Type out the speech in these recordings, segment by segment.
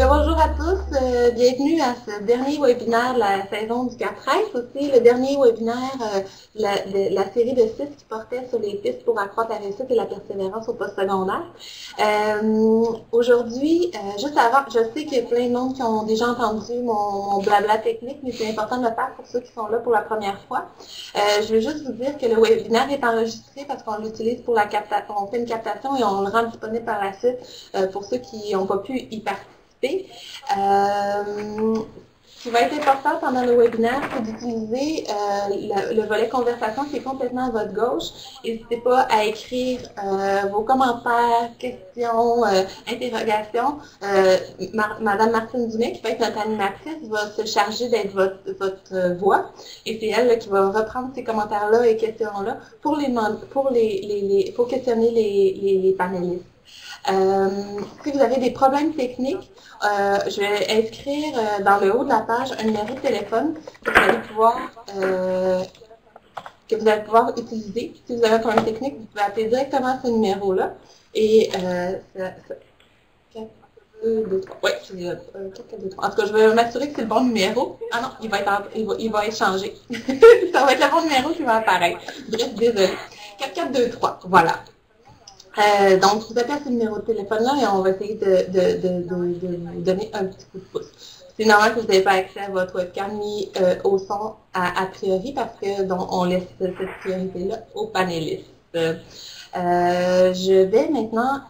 Bonjour à tous, bienvenue à ce dernier webinaire de la saison du 4-13, aussi le dernier webinaire de la série de 6 qui portait sur les pistes pour accroître la réussite et la persévérance au postsecondaire. Aujourd'hui, juste avant, je sais qu'il y a plein de monde qui ont déjà entendu mon blabla technique, mais c'est important de le faire pour ceux qui sont là pour la première fois. Je veux juste vous dire que le webinaire est enregistré parce qu'on l'utilise pour la captation, on fait une captation et on le rend disponible par la suite pour ceux qui n'ont pas pu y participer. Ce qui va être important pendant le webinaire, c'est d'utiliser le volet conversation qui est complètement à votre gauche. N'hésitez pas à écrire vos commentaires, questions, interrogations. Madame Martine Dumais, qui va être notre animatrice, va se charger d'être votre voix. Et c'est elle là, qui va reprendre ces commentaires-là et questions-là pour questionner les panélistes. Si vous avez des problèmes techniques, je vais inscrire dans le haut de la page un numéro de téléphone que vous allez pouvoir utiliser. Si vous avez un problème technique, vous pouvez appeler directement ce numéro-là. Et 4, 2, 3. Oui, c'est 4, 2, 3. En tout cas, je vais m'assurer que c'est le bon numéro. Ah non, il va être changé. Ça va être le bon numéro qui va apparaître. Bref, désolé. 4, 4, 2, 3. Voilà. Donc, je vous appelle ce numéro de téléphone-là et on va essayer de donner un petit coup de pouce. C'est normal que vous n'avez pas accès à votre webcam ni au son a priori parce que on laisse cette priorité-là aux panélistes. Je vais maintenant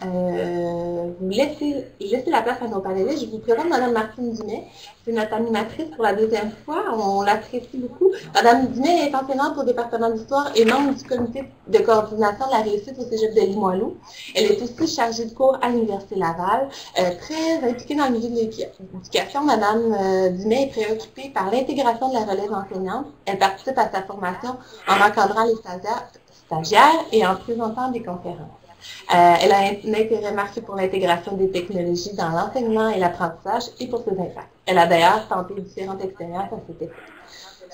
vous laisser la place à nos panélistes. Je vous présente Mme Martine Dumais. C'est notre animatrice pour la deuxième fois. On l'apprécie beaucoup. Mme Dumais est enseignante au département d'histoire et membre du comité de coordination de la réussite au cégep de Limoilou. Elle est aussi chargée de cours à l'Université Laval. Très impliquée dans le milieu de l'éducation, Mme Dumais est préoccupée par l'intégration de la relève enseignante. Elle participe à sa formation en encadrant les stagiaires et en présentant des conférences. Elle a un intérêt marqué pour l'intégration des technologies dans l'enseignement et l'apprentissage et pour ses impacts. Elle a d'ailleurs tenté différentes expériences à cet effet.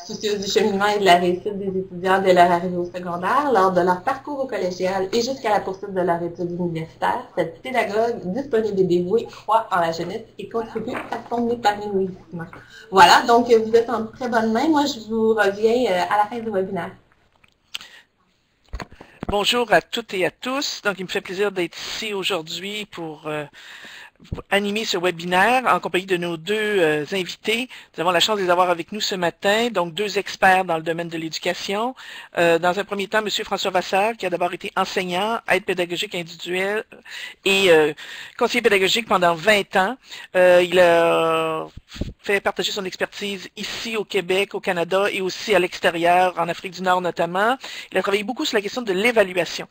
Soucieuse du cheminement et de la réussite des étudiants dès leur arrivée au secondaire, lors de leur parcours au collégial et jusqu'à la poursuite de leur études universitaires, cette pédagogue disponible et dévouée croit en la jeunesse et contribue à son épanouissement. Voilà, donc vous êtes en très bonne main. Moi, je vous reviens à la fin du webinaire. Bonjour à toutes et à tous. Donc, il me fait plaisir d'être ici aujourd'hui pour animer ce webinaire en compagnie de nos deux invités. Nous avons la chance de les avoir avec nous ce matin, donc deux experts dans le domaine de l'éducation. Dans un premier temps, M. François Vasseur, qui a d'abord été enseignant, aide pédagogique individuelle et conseiller pédagogique pendant 20 ans. Il a fait partager son expertise ici au Québec, au Canada et aussi à l'extérieur, en Afrique du Nord notamment. Il a travaillé beaucoup sur la question de l'évaluation.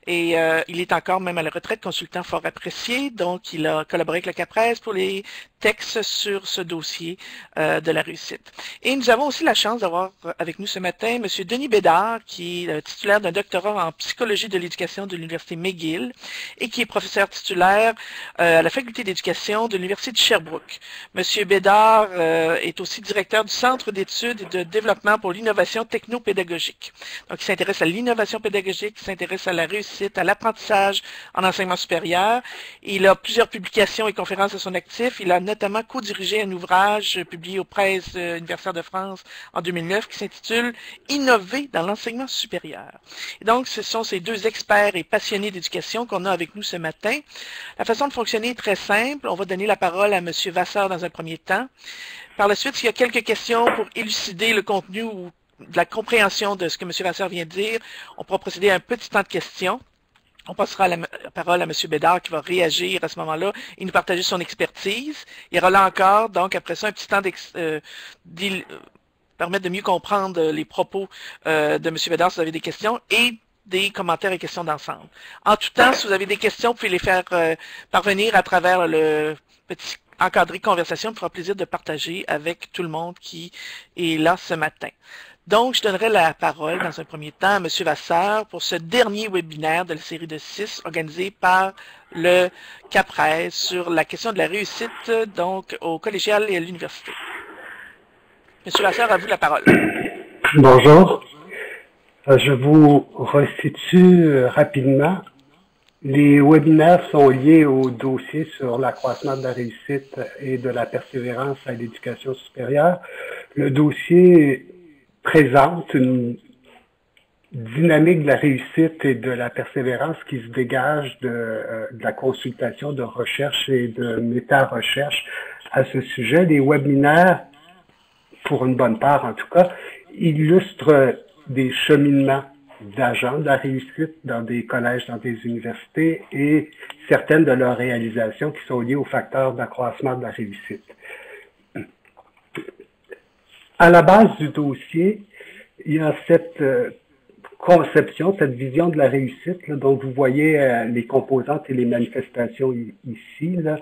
Et il est encore, même à la retraite, consultant fort apprécié, donc il a collaboré avec le CAPRES pour les textes sur ce dossier de la réussite. Et nous avons aussi la chance d'avoir avec nous ce matin M. Denis Bédard, qui est titulaire d'un doctorat en psychologie de l'éducation de l'Université McGill et qui est professeur titulaire à la faculté d'éducation de l'Université de Sherbrooke. M. Bédard est aussi directeur du Centre d'études et de développement pour l'innovation technopédagogique. Donc, il s'intéresse à l'innovation pédagogique, il s'intéresse à la réussite, à l'apprentissage en enseignement supérieur. Il a plusieurs publications et conférences à son actif. Il a notamment co-dirigé un ouvrage publié aux Presses universitaires de France en 2009 qui s'intitule « Innover dans l'enseignement supérieur ». Et donc, ce sont ces deux experts et passionnés d'éducation qu'on a avec nous ce matin. La façon de fonctionner est très simple. On va donner la parole à M. Vasseur dans un premier temps. Par la suite, s'il y a quelques questions pour élucider le contenu ou de la compréhension de ce que M. Vasseur vient de dire, on pourra procéder à un petit temps de questions. On passera la parole à M. Bédard qui va réagir à ce moment-là et nous partager son expertise. Il y aura là encore, donc après ça, un petit temps permettre de mieux comprendre les propos de M. Bédard si vous avez des questions et des commentaires et questions d'ensemble. En tout temps, si vous avez des questions, vous pouvez les faire parvenir à travers le petit encadré conversation. Il me fera plaisir de partager avec tout le monde qui est là ce matin. Donc, je donnerai la parole dans un premier temps à M. Vasseur pour ce dernier webinaire de la série de 6 organisé par le CAPRES sur la question de la réussite donc au collégial et à l'université. M. Vasseur, à vous la parole. Bonjour. Je vous restitue rapidement. Les webinaires sont liés au dossier sur l'accroissement de la réussite et de la persévérance à l'éducation supérieure. Le dossier présente une dynamique de la réussite et de la persévérance qui se dégage de la consultation de recherche et de méta-recherche à ce sujet. Les webinaires, pour une bonne part en tout cas, illustrent des cheminements d'agents de la réussite dans des collèges, dans des universités et certaines de leurs réalisations qui sont liées aux facteurs d'accroissement de la réussite. À la base du dossier, il y a cette conception, cette vision de la réussite, là, dont vous voyez les composantes et les manifestations ici. Là.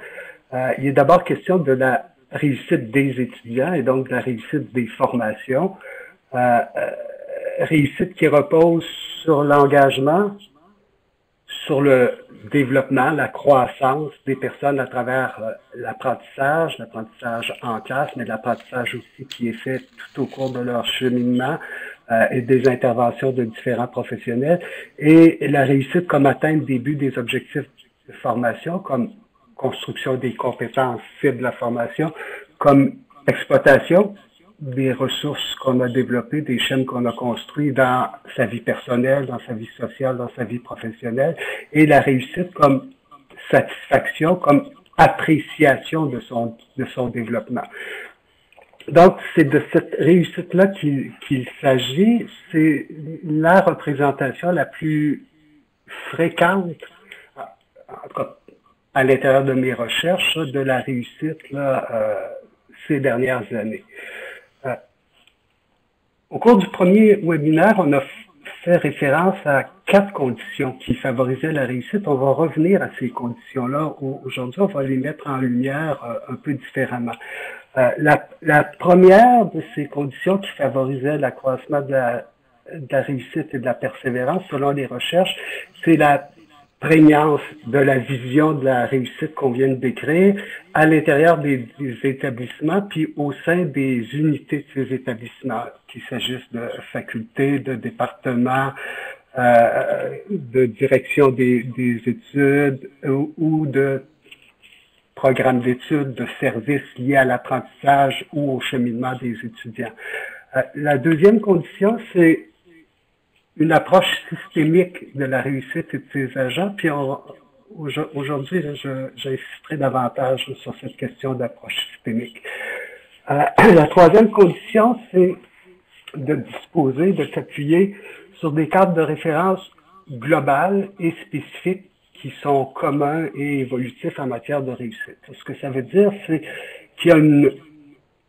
Il est d'abord question de la réussite des étudiants et donc de la réussite des formations. Réussite qui repose sur l'engagement, sur le développement, la croissance des personnes à travers l'apprentissage en classe, mais l'apprentissage aussi qui est fait tout au cours de leur cheminement et des interventions de différents professionnels, et la réussite comme atteinte des buts des objectifs de formation, comme construction des compétences cibles de la formation, comme exploitation des ressources qu'on a développées, des chaînes qu'on a construites dans sa vie personnelle, dans sa vie sociale, dans sa vie professionnelle, et la réussite comme satisfaction, comme appréciation de son développement. Donc, c'est de cette réussite-là qu'il s'agit. C'est la représentation la plus fréquente, en tout cas, à l'intérieur de mes recherches, de la réussite là, ces dernières années. Au cours du premier webinaire, on a fait référence à 4 conditions qui favorisaient la réussite. On va revenir à ces conditions-là. Aujourd'hui, on va les mettre en lumière un peu différemment. La première de ces conditions qui favorisait l'accroissement de la réussite et de la persévérance, selon les recherches, c'est la prégnance de la vision de la réussite qu'on vient de décrire à l'intérieur des établissements, puis au sein des unités de ces établissements, qu'il s'agisse de facultés, de départements, de direction des études ou de programmes d'études, de services liés à l'apprentissage ou au cheminement des étudiants. La deuxième condition, c'est une approche systémique de la réussite et de ses agents. Puis aujourd'hui, j'insisterai davantage sur cette question d'approche systémique. La troisième condition, c'est de disposer, de s'appuyer sur des cadres de référence globales et spécifiques qui sont communs et évolutifs en matière de réussite. Ce que ça veut dire, c'est qu'il y a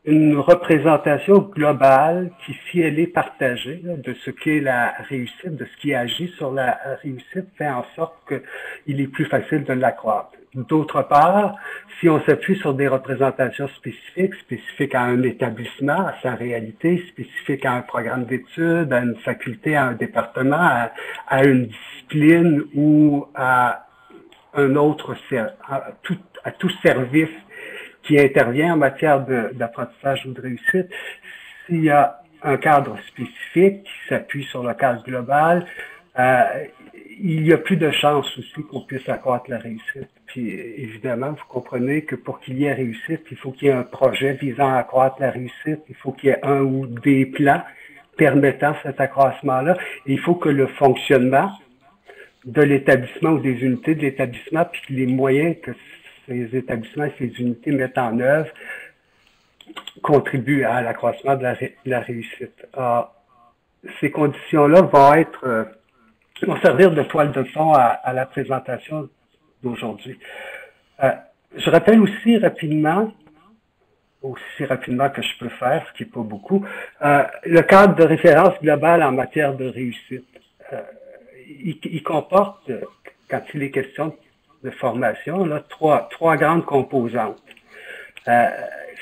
une représentation globale qui, si elle est partagée, là, de ce qu'est la réussite, de ce qui agit sur la réussite, fait en sorte qu'il est plus facile de l'accroître. D'autre part, si on s'appuie sur des représentations spécifiques à un établissement, à sa réalité, spécifiques à un programme d'études, à une faculté, à un département, à une discipline ou à un autre, à tout service qui intervient en matière d'apprentissage ou de réussite, s'il y a un cadre spécifique qui s'appuie sur le cadre global, il y a plus de chances aussi qu'on puisse accroître la réussite. Puis évidemment, vous comprenez que pour qu'il y ait réussite, il faut qu'il y ait un projet visant à accroître la réussite, il faut qu'il y ait un ou des plans permettant cet accroissement-là, et il faut que le fonctionnement de l'établissement ou des unités de l'établissement, puis les moyens que ces établissements et ces unités mettent en œuvre contribuent à l'accroissement de la réussite. Ces conditions-là vont servir de toile de fond à la présentation d'aujourd'hui. Je rappelle aussi rapidement que je peux faire, ce qui n'est pas beaucoup, le cadre de référence global en matière de réussite. Il comporte, quand il est question de formation, là, trois grandes composantes.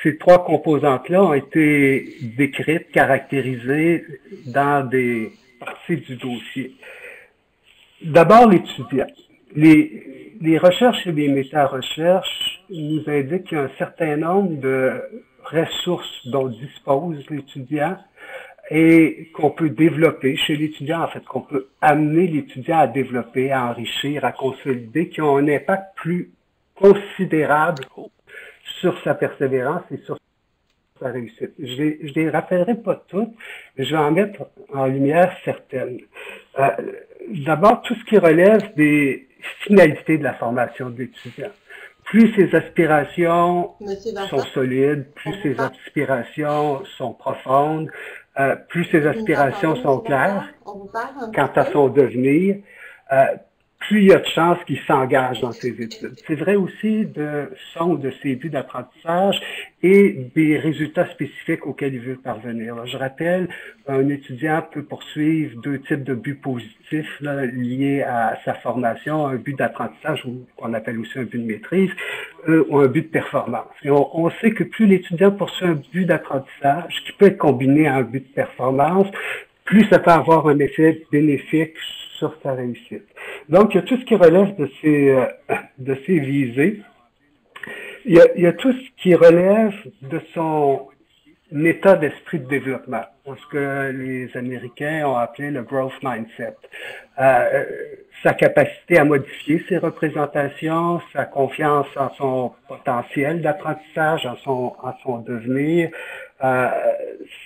ces trois composantes-là ont été décrites, caractérisées dans des parties du dossier. D'abord, l'étudiant. Les recherches et les méta-recherches nous indiquent qu'il y a un certain nombre de ressources dont dispose l'étudiant et qu'on peut développer chez l'étudiant, en fait, qu'on peut amener l'étudiant à développer, à enrichir, à consolider, qui ont un impact plus considérable sur sa persévérance et sur sa réussite. Je les rappellerai pas toutes, mais je vais en mettre en lumière certaines. D'abord, tout ce qui relève des finalités de la formation de l'étudiant. Plus ses aspirations sont solides, plus ses aspirations sont profondes, plus ses aspirations sont claires quant à son devenir, plus il y a de chances qu'il s'engage dans ses études. C'est vrai aussi de son ou de ses buts d'apprentissage et des résultats spécifiques auxquels il veut parvenir. Alors, je rappelle, un étudiant peut poursuivre deux types de buts positifs là, liés à sa formation, un but d'apprentissage ou qu'on appelle aussi un but de maîtrise ou un but de performance. Et on sait que plus l'étudiant poursuit un but d'apprentissage qui peut être combiné à un but de performance, plus ça peut avoir un effet bénéfique sur sa réussite. Donc, il y a tout ce qui relève de ces visées. Il y a tout ce qui relève de son état d'esprit de développement, ce que les Américains ont appelé le growth mindset. Sa capacité à modifier ses représentations, sa confiance en son potentiel d'apprentissage, en son devenir,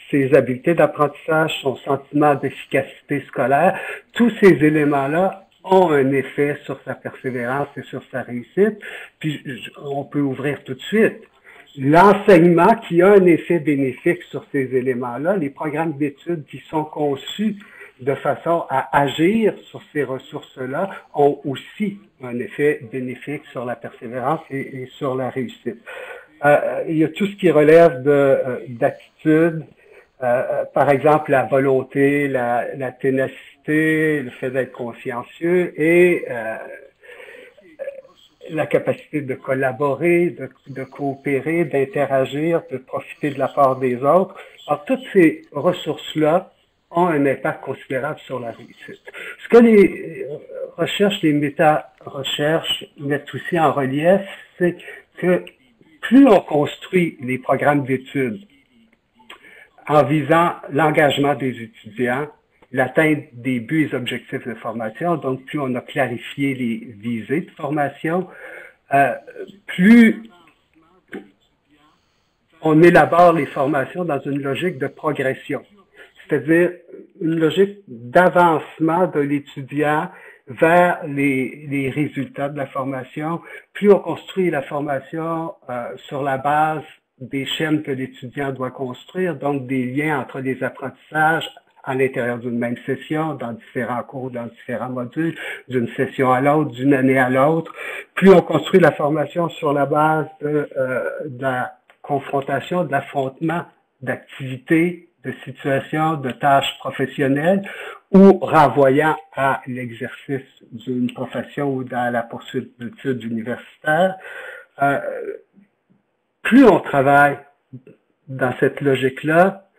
ses habiletés d'apprentissage, son sentiment d'efficacité scolaire, tous ces éléments-là ont un effet sur sa persévérance et sur sa réussite. Puis on peut ouvrir tout de suite. L'enseignement qui a un effet bénéfique sur ces éléments-là, les programmes d'études qui sont conçus de façon à agir sur ces ressources-là ont aussi un effet bénéfique sur la persévérance et sur la réussite. Il y a tout ce qui relève d'attitude, par exemple la volonté, la ténacité, le fait d'être consciencieux et la capacité de collaborer, de coopérer, d'interagir, de profiter de la part des autres. Alors, toutes ces ressources-là ont un impact considérable sur la réussite. Ce que les recherches, les méta-recherches mettent aussi en relief, c'est que plus on construit les programmes d'études en visant l'engagement des étudiants, l'atteinte des buts et objectifs de formation, donc plus on a clarifié les visées de formation, plus on élabore les formations dans une logique de progression, c'est-à-dire une logique d'avancement de l'étudiant vers les résultats de la formation. Plus on construit la formation sur la base des chaînes que l'étudiant doit construire, donc des liens entre les apprentissages à l'intérieur d'une même session, dans différents cours, dans différents modules, d'une session à l'autre, d'une année à l'autre. Plus on construit la formation sur la base de la confrontation, de l'affrontement d'activités, de situations, de tâches professionnelles, ou renvoyant à l'exercice d'une profession ou dans la poursuite d'études universitaires, plus on travaille dans cette logique-là,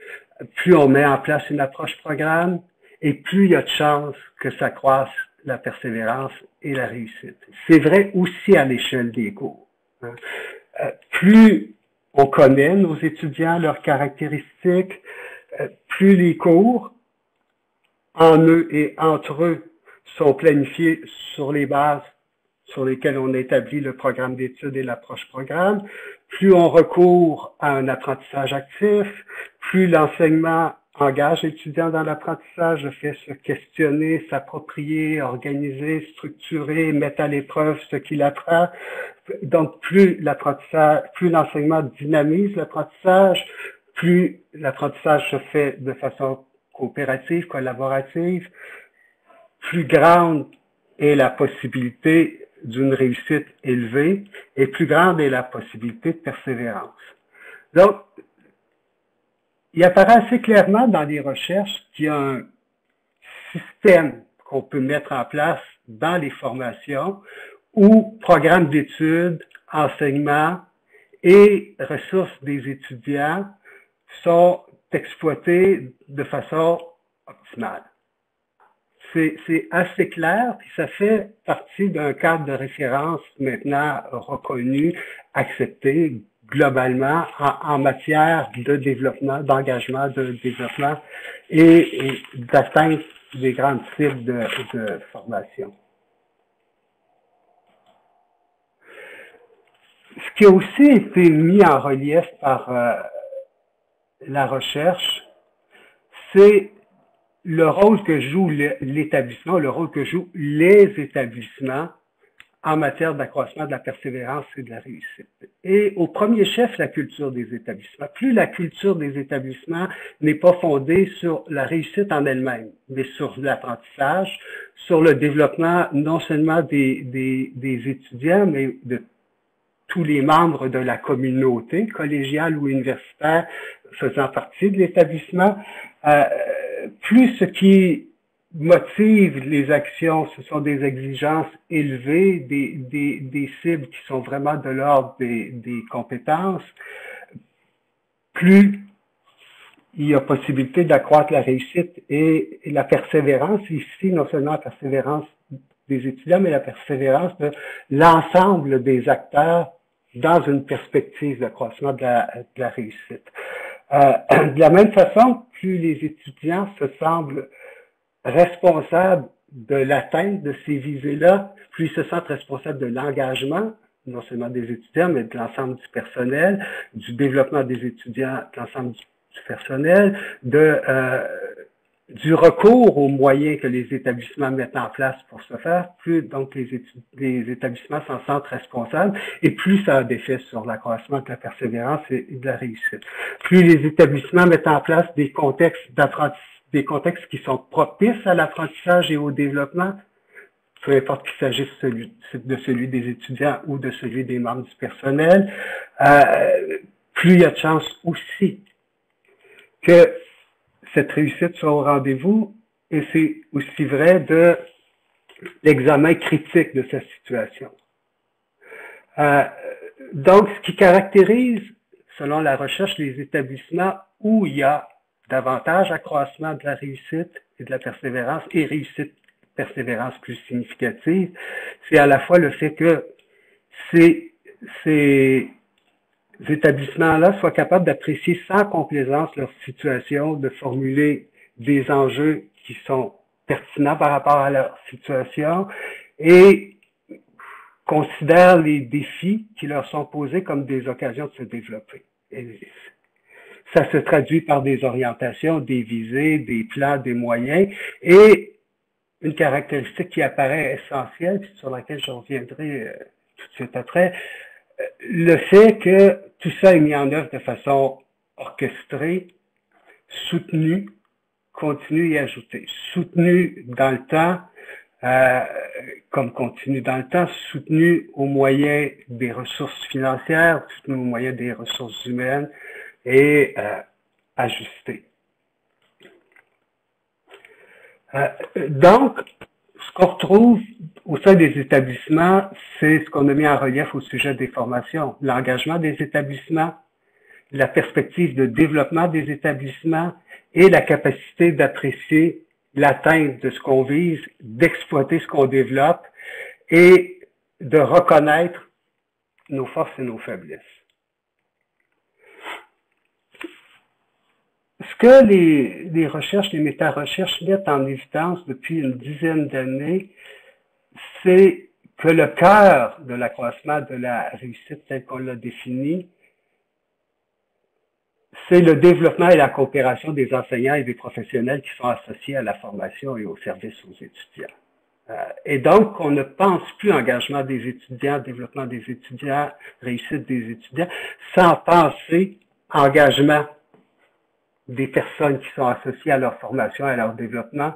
plus on met en place une approche programme et plus il y a de chances que ça croisse la persévérance et la réussite. C'est vrai aussi à l'échelle des cours. Plus on connaît nos étudiants, leurs caractéristiques, plus les cours, en eux et entre eux, sont planifiés sur les bases sur lesquelles on établit le programme d'études et l'approche programme, plus on recourt à un apprentissage actif, plus l'enseignement engage l'étudiant dans l'apprentissage, le fait se questionner, s'approprier, organiser, structurer, mettre à l'épreuve ce qu'il apprend. Donc, plus l'enseignement dynamise l'apprentissage, plus l'apprentissage se fait de façon coopérative, collaborative, plus grande est la possibilité d'une réussite élevée et plus grande est la possibilité de persévérance. Donc, il apparaît assez clairement dans les recherches qu'il y a un système qu'on peut mettre en place dans les formations où programme d'études, enseignement et ressources des étudiants sont exploitées de façon optimale. C'est assez clair, puis ça fait partie d'un cadre de référence maintenant reconnu, accepté globalement en matière de développement, d'engagement de développement et d'atteinte des grandes cibles de formation. Ce qui a aussi été mis en relief par la recherche, c'est le rôle que joue l'établissement, le rôle que jouent les établissements en matière d'accroissement de la persévérance et de la réussite. Et au premier chef, la culture des établissements. Plus la culture des établissements n'est pas fondée sur la réussite en elle-même, mais sur l'apprentissage, sur le développement non seulement des étudiants, mais de tous les membres de la communauté, collégiale ou universitaire, faisant partie de l'établissement, plus ce qui motive les actions, ce sont des exigences élevées, des cibles qui sont vraiment de l'ordre des compétences, plus il y a possibilité d'accroître la réussite et la persévérance, ici, non seulement la persévérance des étudiants, mais la persévérance de l'ensemble des acteurs dans une perspective d'accroissement de la réussite. De la même façon, plus les étudiants se semblent responsables de l'atteinte de ces visées-là, plus ils se sentent responsables de l'engagement, non seulement des étudiants, mais de l'ensemble du personnel, du développement des étudiants, de l'ensemble du personnel, du recours aux moyens que les établissements mettent en place pour ce faire, plus donc les établissements s'en sentent responsables et plus ça a d'effet sur l'accroissement de la persévérance et de la réussite. Plus les établissements mettent en place des contextes d'apprentissage, des contextes qui sont propices à l'apprentissage et au développement, peu importe qu'il s'agisse de celui des étudiants ou de celui des membres du personnel, plus il y a de chances aussi que cette réussite soit au rendez-vous, et c'est aussi vrai de l'examen critique de sa situation. Donc, ce qui caractérise, selon la recherche, les établissements où il y a davantage accroissement de la réussite et de la persévérance, et réussite, persévérance plus significative, c'est à la fois le fait que ces établissements-là soient capables d'apprécier sans complaisance leur situation, de formuler des enjeux qui sont pertinents par rapport à leur situation et considèrent les défis qui leur sont posés comme des occasions de se développer. Et ça se traduit par des orientations, des visées, des plans, des moyens et une caractéristique qui apparaît essentielle, sur laquelle je reviendrai tout de suite après, le fait que tout ça est mis en œuvre de façon orchestrée, soutenue, continue et ajoutée. Soutenue dans le temps, comme continue dans le temps, soutenue au moyen des ressources financières, soutenue au moyen des ressources humaines et ajustée. Donc, ce qu'on retrouve au sein des établissements, c'est ce qu'on a mis en relief au sujet des formations. L'engagement des établissements, la perspective de développement des établissements et la capacité d'apprécier l'atteinte de ce qu'on vise, d'exploiter ce qu'on développe et de reconnaître nos forces et nos faiblesses. Ce que les recherches, les méta-recherches mettent en évidence depuis une dizaine d'années, c'est que le cœur de l'accroissement de la réussite tel qu'on l'a défini, c'est le développement et la coopération des enseignants et des professionnels qui sont associés à la formation et au service aux étudiants. Et donc, on ne pense plus engagement des étudiants, développement des étudiants, réussite des étudiants, sans penser engagement des personnes qui sont associées à leur formation, à leur développement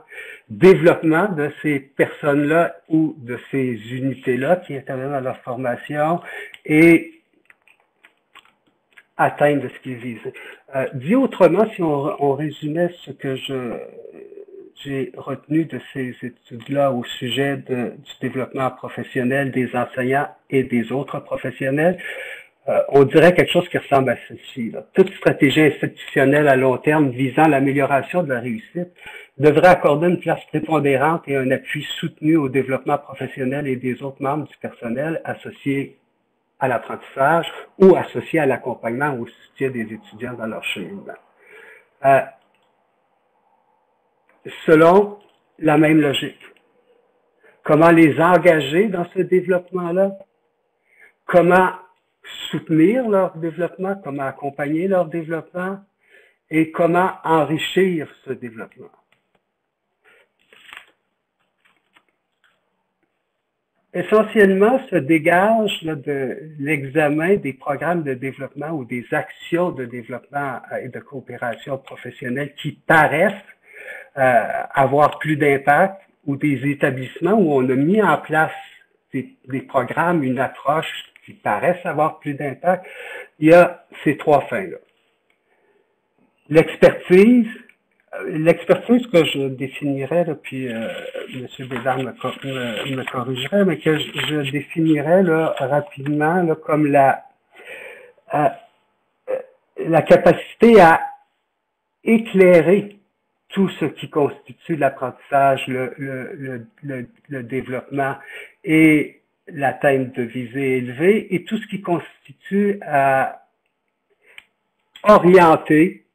de ces personnes-là ou de ces unités-là qui interviennent dans leur formation et atteindre ce qu'ils visent. Dit autrement, si on résumait ce que j'ai retenu de ces études-là au sujet du développement professionnel des enseignants et des autres professionnels, on dirait quelque chose qui ressemble à ceci. Là. Toute stratégie institutionnelle à long terme visant l'amélioration de la réussite devrait accorder une place prépondérante et un appui soutenu au développement professionnel et des autres membres du personnel associés à l'apprentissage ou associés à l'accompagnement ou au soutien des étudiants dans leur cheminement. Selon la même logique. Comment les engager dans ce développement-là? Comment soutenir leur développement? Comment accompagner leur développement? Et comment enrichir ce développement? Essentiellement, se dégage là, de l'examen des programmes de développement ou des actions de développement et de coopération professionnelle qui paraissent avoir plus d'impact, ou des établissements où on a mis en place des programmes, une approche qui paraissent avoir plus d'impact. Il y a ces trois fins-là. L'expertise que je définirais, là, puis M. Bédard me corrigerait, mais que je définirais là, rapidement là, comme la capacité à éclairer tout ce qui constitue l'apprentissage, le développement et l'atteinte de visées élevées, et tout ce qui constitue à orienter,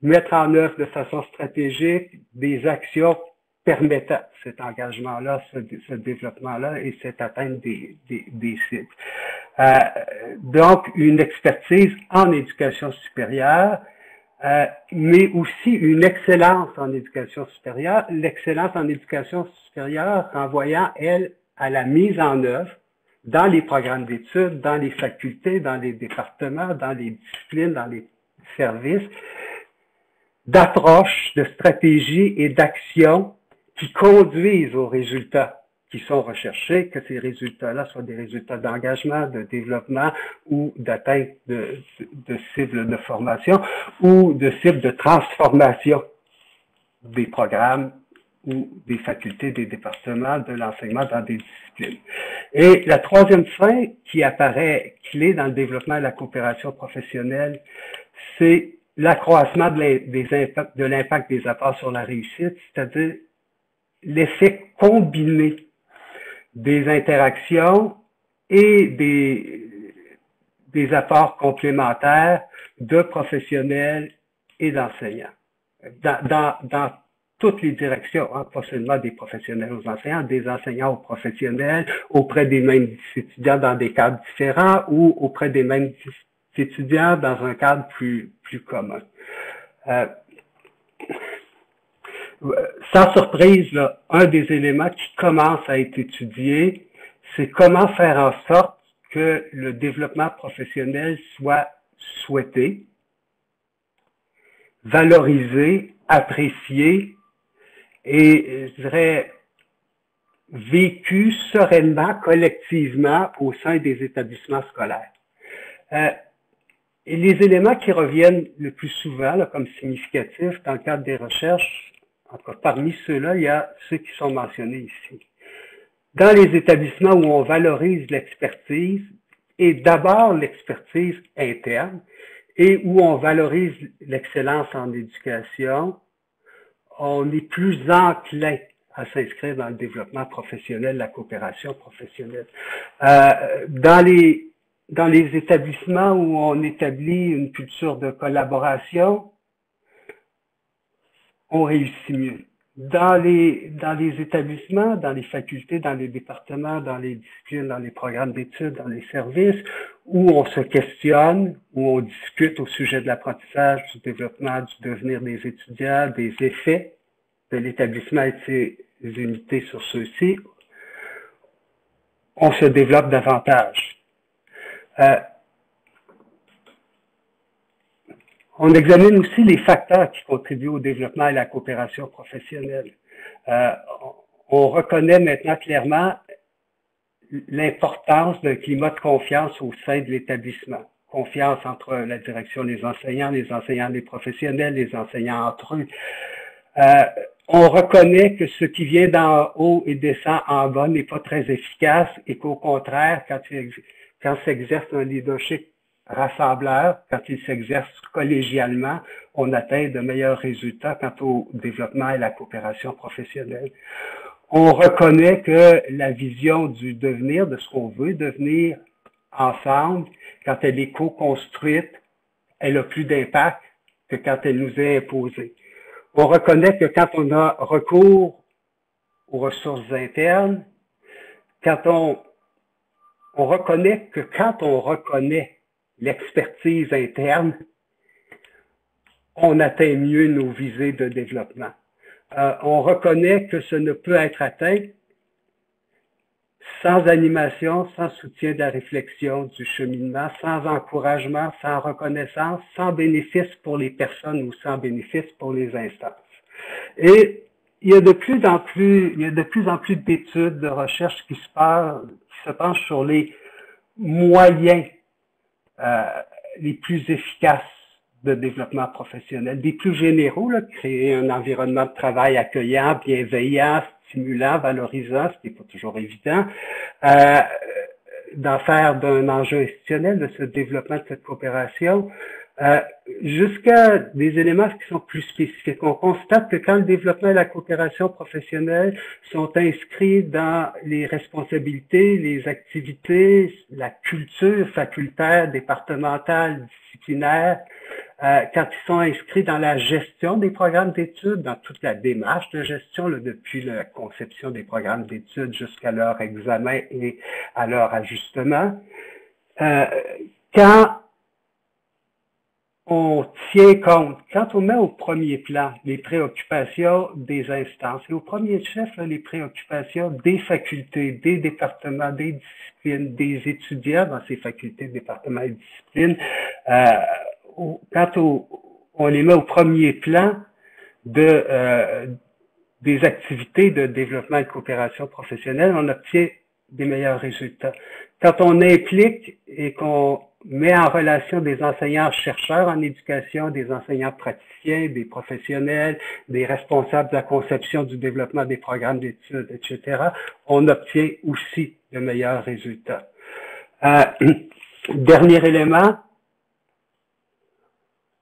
mettre en œuvre de façon stratégique des actions permettant cet engagement-là, ce développement-là et cette atteinte des cibles. Donc, une expertise en éducation supérieure, mais aussi une excellence en éducation supérieure. L'excellence en éducation supérieure renvoyant, elle, à la mise en œuvre dans les programmes d'études, dans les facultés, dans les départements, dans les disciplines, dans les services, d'approches, de stratégies et d'actions qui conduisent aux résultats qui sont recherchés, que ces résultats-là soient des résultats d'engagement, de développement ou d'atteinte de cibles de formation ou de cibles de transformation des programmes ou des facultés, des départements, de l'enseignement dans des disciplines. Et la troisième fin qui apparaît clé dans le développement de la coopération professionnelle, c'est l'accroissement de l'impact des apports sur la réussite, c'est-à-dire l'effet combiné des interactions et des apports complémentaires de professionnels et d'enseignants. Dans toutes les directions, hein, pas seulement des professionnels aux enseignants, des enseignants aux professionnels, auprès des mêmes étudiants dans des cadres différents ou auprès des mêmes étudiants dans un cadre plus commun. Sans surprise, là, un des éléments qui commence à être étudié, c'est comment faire en sorte que le développement professionnel soit souhaité, valorisé, apprécié et, je dirais, vécu sereinement, collectivement au sein des établissements scolaires. Et les éléments qui reviennent le plus souvent là, comme significatifs dans le cadre des recherches, en tout cas, parmi ceux-là, il y a ceux qui sont mentionnés ici. Dans les établissements où on valorise l'expertise, et d'abord l'expertise interne, et où on valorise l'excellence en éducation, on est plus enclin à s'inscrire dans le développement professionnel, la coopération professionnelle. Dans les établissements où on établit une culture de collaboration, on réussit mieux. Dans les établissements, dans les facultés, dans les départements, dans les disciplines, dans les programmes d'études, dans les services, où on se questionne, où on discute au sujet de l'apprentissage, du développement, du devenir des étudiants, des effets de l'établissement et de ses unités sur ceux-ci, on se développe davantage. On examine aussi les facteurs qui contribuent au développement et à la coopération professionnelle. On reconnaît maintenant clairement l'importance d'un climat de confiance au sein de l'établissement. Confiance entre la direction des enseignants, les professionnels, les enseignants entre eux. On reconnaît que ce qui vient d'en haut et descend en bas n'est pas très efficace et qu'au contraire, quand s'exerce un leadership rassembleur, quand il s'exerce collégialement, on atteint de meilleurs résultats quant au développement et la coopération professionnelle. On reconnaît que la vision du devenir, de ce qu'on veut devenir ensemble, quand elle est co-construite, elle a plus d'impact que quand elle nous est imposée. On reconnaît que quand on a recours aux ressources internes, quand on reconnaît que quand on reconnaît l'expertise interne, on atteint mieux nos visées de développement. On reconnaît que ce ne peut être atteint sans animation, sans soutien de la réflexion, du cheminement, sans encouragement, sans reconnaissance, sans bénéfice pour les personnes ou sans bénéfice pour les instances. Et il y a de plus en plus d'études, de recherches qui se penchent sur les moyens les plus efficaces de développement professionnel, des plus généraux, là, créer un environnement de travail accueillant, bienveillant, stimulant, valorisant, ce qui n'est pas toujours évident, d'en faire d'un enjeu institutionnel de ce développement de cette coopération, jusqu'à des éléments qui sont plus spécifiques. On constate que quand le développement et la coopération professionnelle sont inscrits dans les responsabilités, les activités, la culture facultaire, départementale, disciplinaire, quand ils sont inscrits dans la gestion des programmes d'études, dans toute la démarche de gestion, là, depuis la conception des programmes d'études jusqu'à leur examen et à leur ajustement, quand on tient compte, quand on met au premier plan les préoccupations des instances, et au premier chef, là, les préoccupations des facultés, des départements, des disciplines, des étudiants dans ces facultés, départements et disciplines, quand on les met au premier plan des activités de développement et de coopération professionnelle, on obtient des meilleurs résultats. Quand on implique et qu'on met en relation des enseignants-chercheurs en éducation, des enseignants praticiens, des professionnels, des responsables de la conception du développement des programmes d'études, etc., on obtient aussi de meilleurs résultats. Dernier élément,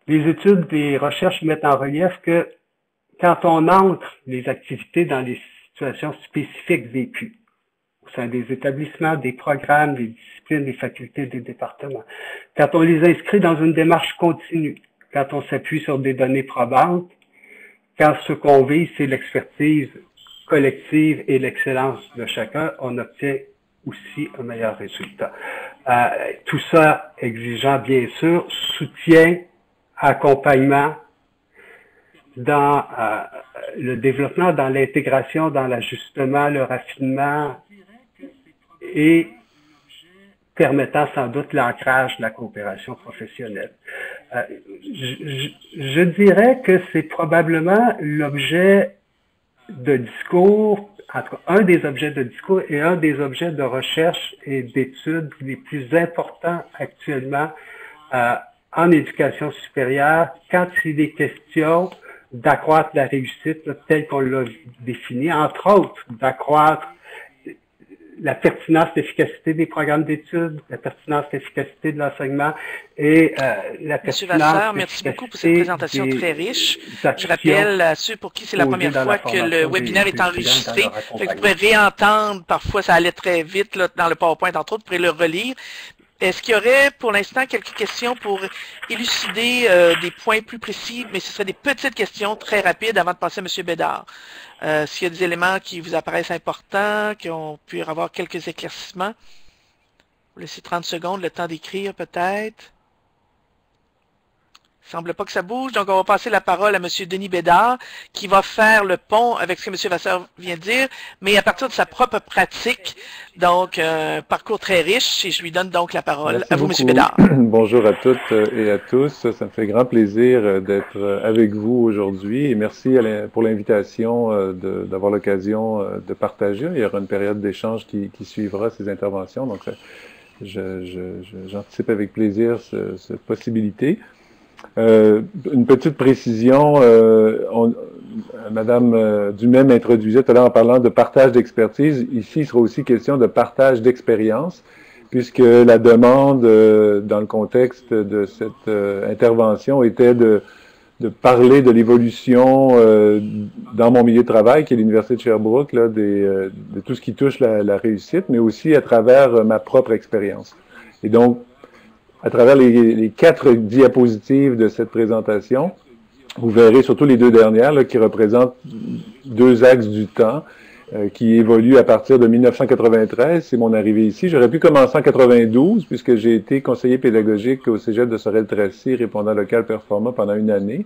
les études des recherches mettent en relief que quand on entre les activités dans les situations spécifiques vécues, au sein des établissements, des programmes, des disciplines, des facultés, des départements. Quand on les inscrit dans une démarche continue, quand on s'appuie sur des données probantes, quand ce qu'on vise, c'est l'expertise collective et l'excellence de chacun, on obtient aussi un meilleur résultat. Tout ça exigeant, bien sûr, soutien, accompagnement dans le développement, dans l'intégration, dans l'ajustement, le raffinement, et permettant sans doute l'ancrage de la coopération professionnelle. Je dirais que c'est probablement l'objet de discours, en tout cas un des objets de discours et un des objets de recherche et d'études les plus importants actuellement en éducation supérieure quand il est question d'accroître la réussite telle qu'on l'a définie, entre autres d'accroître la pertinence, l'efficacité des programmes d'études, la pertinence, l'efficacité de l'enseignement et la pertinence. Monsieur Vasseur, merci beaucoup pour cette présentation très riche. Je rappelle à ceux pour qui c'est la première fois que le webinaire est enregistré. Vous pourrez réentendre, parfois ça allait très vite là, dans le PowerPoint, entre autres, vous pourrez le relire. Est-ce qu'il y aurait pour l'instant quelques questions pour élucider des points plus précis, mais ce seraient des petites questions très rapides avant de passer à M. Bédard. S'il y a des éléments qui vous apparaissent importants, qu'on puisse avoir quelques éclaircissements. Vous laissez 30 secondes, le temps d'écrire peut-être. Il ne semble pas que ça bouge, donc on va passer la parole à M. Denis Bédard, qui va faire le pont avec ce que M. Vasseur vient de dire, mais à partir de sa propre pratique, donc un parcours très riche, et je lui donne donc la parole. Merci à vous, beaucoup. M. Bédard. Bonjour à toutes et à tous, ça me fait grand plaisir d'être avec vous aujourd'hui, et merci pour l'invitation d'avoir l'occasion de partager. Il y aura une période d'échange qui suivra ces interventions, donc j'anticipe avec plaisir cette possibilité. Une petite précision, Madame Dumais m'introduisait tout à l'heure en parlant de partage d'expertise. Ici, il sera aussi question de partage d'expérience. puisque la demande, dans le contexte de cette intervention, était de parler de l'évolution dans mon milieu de travail, qui est l'Université de Sherbrooke, là, de tout ce qui touche la réussite, mais aussi à travers ma propre expérience. Et donc, à travers les 4 diapositives de cette présentation, vous verrez surtout les 2 dernières là, qui représentent 2 axes du temps qui évoluent à partir de 1993, c'est mon arrivée ici. J'aurais pu commencer en 92 puisque j'ai été conseiller pédagogique au Cégep de Sorel-Tracy, répondant local Performa pendant 1 année.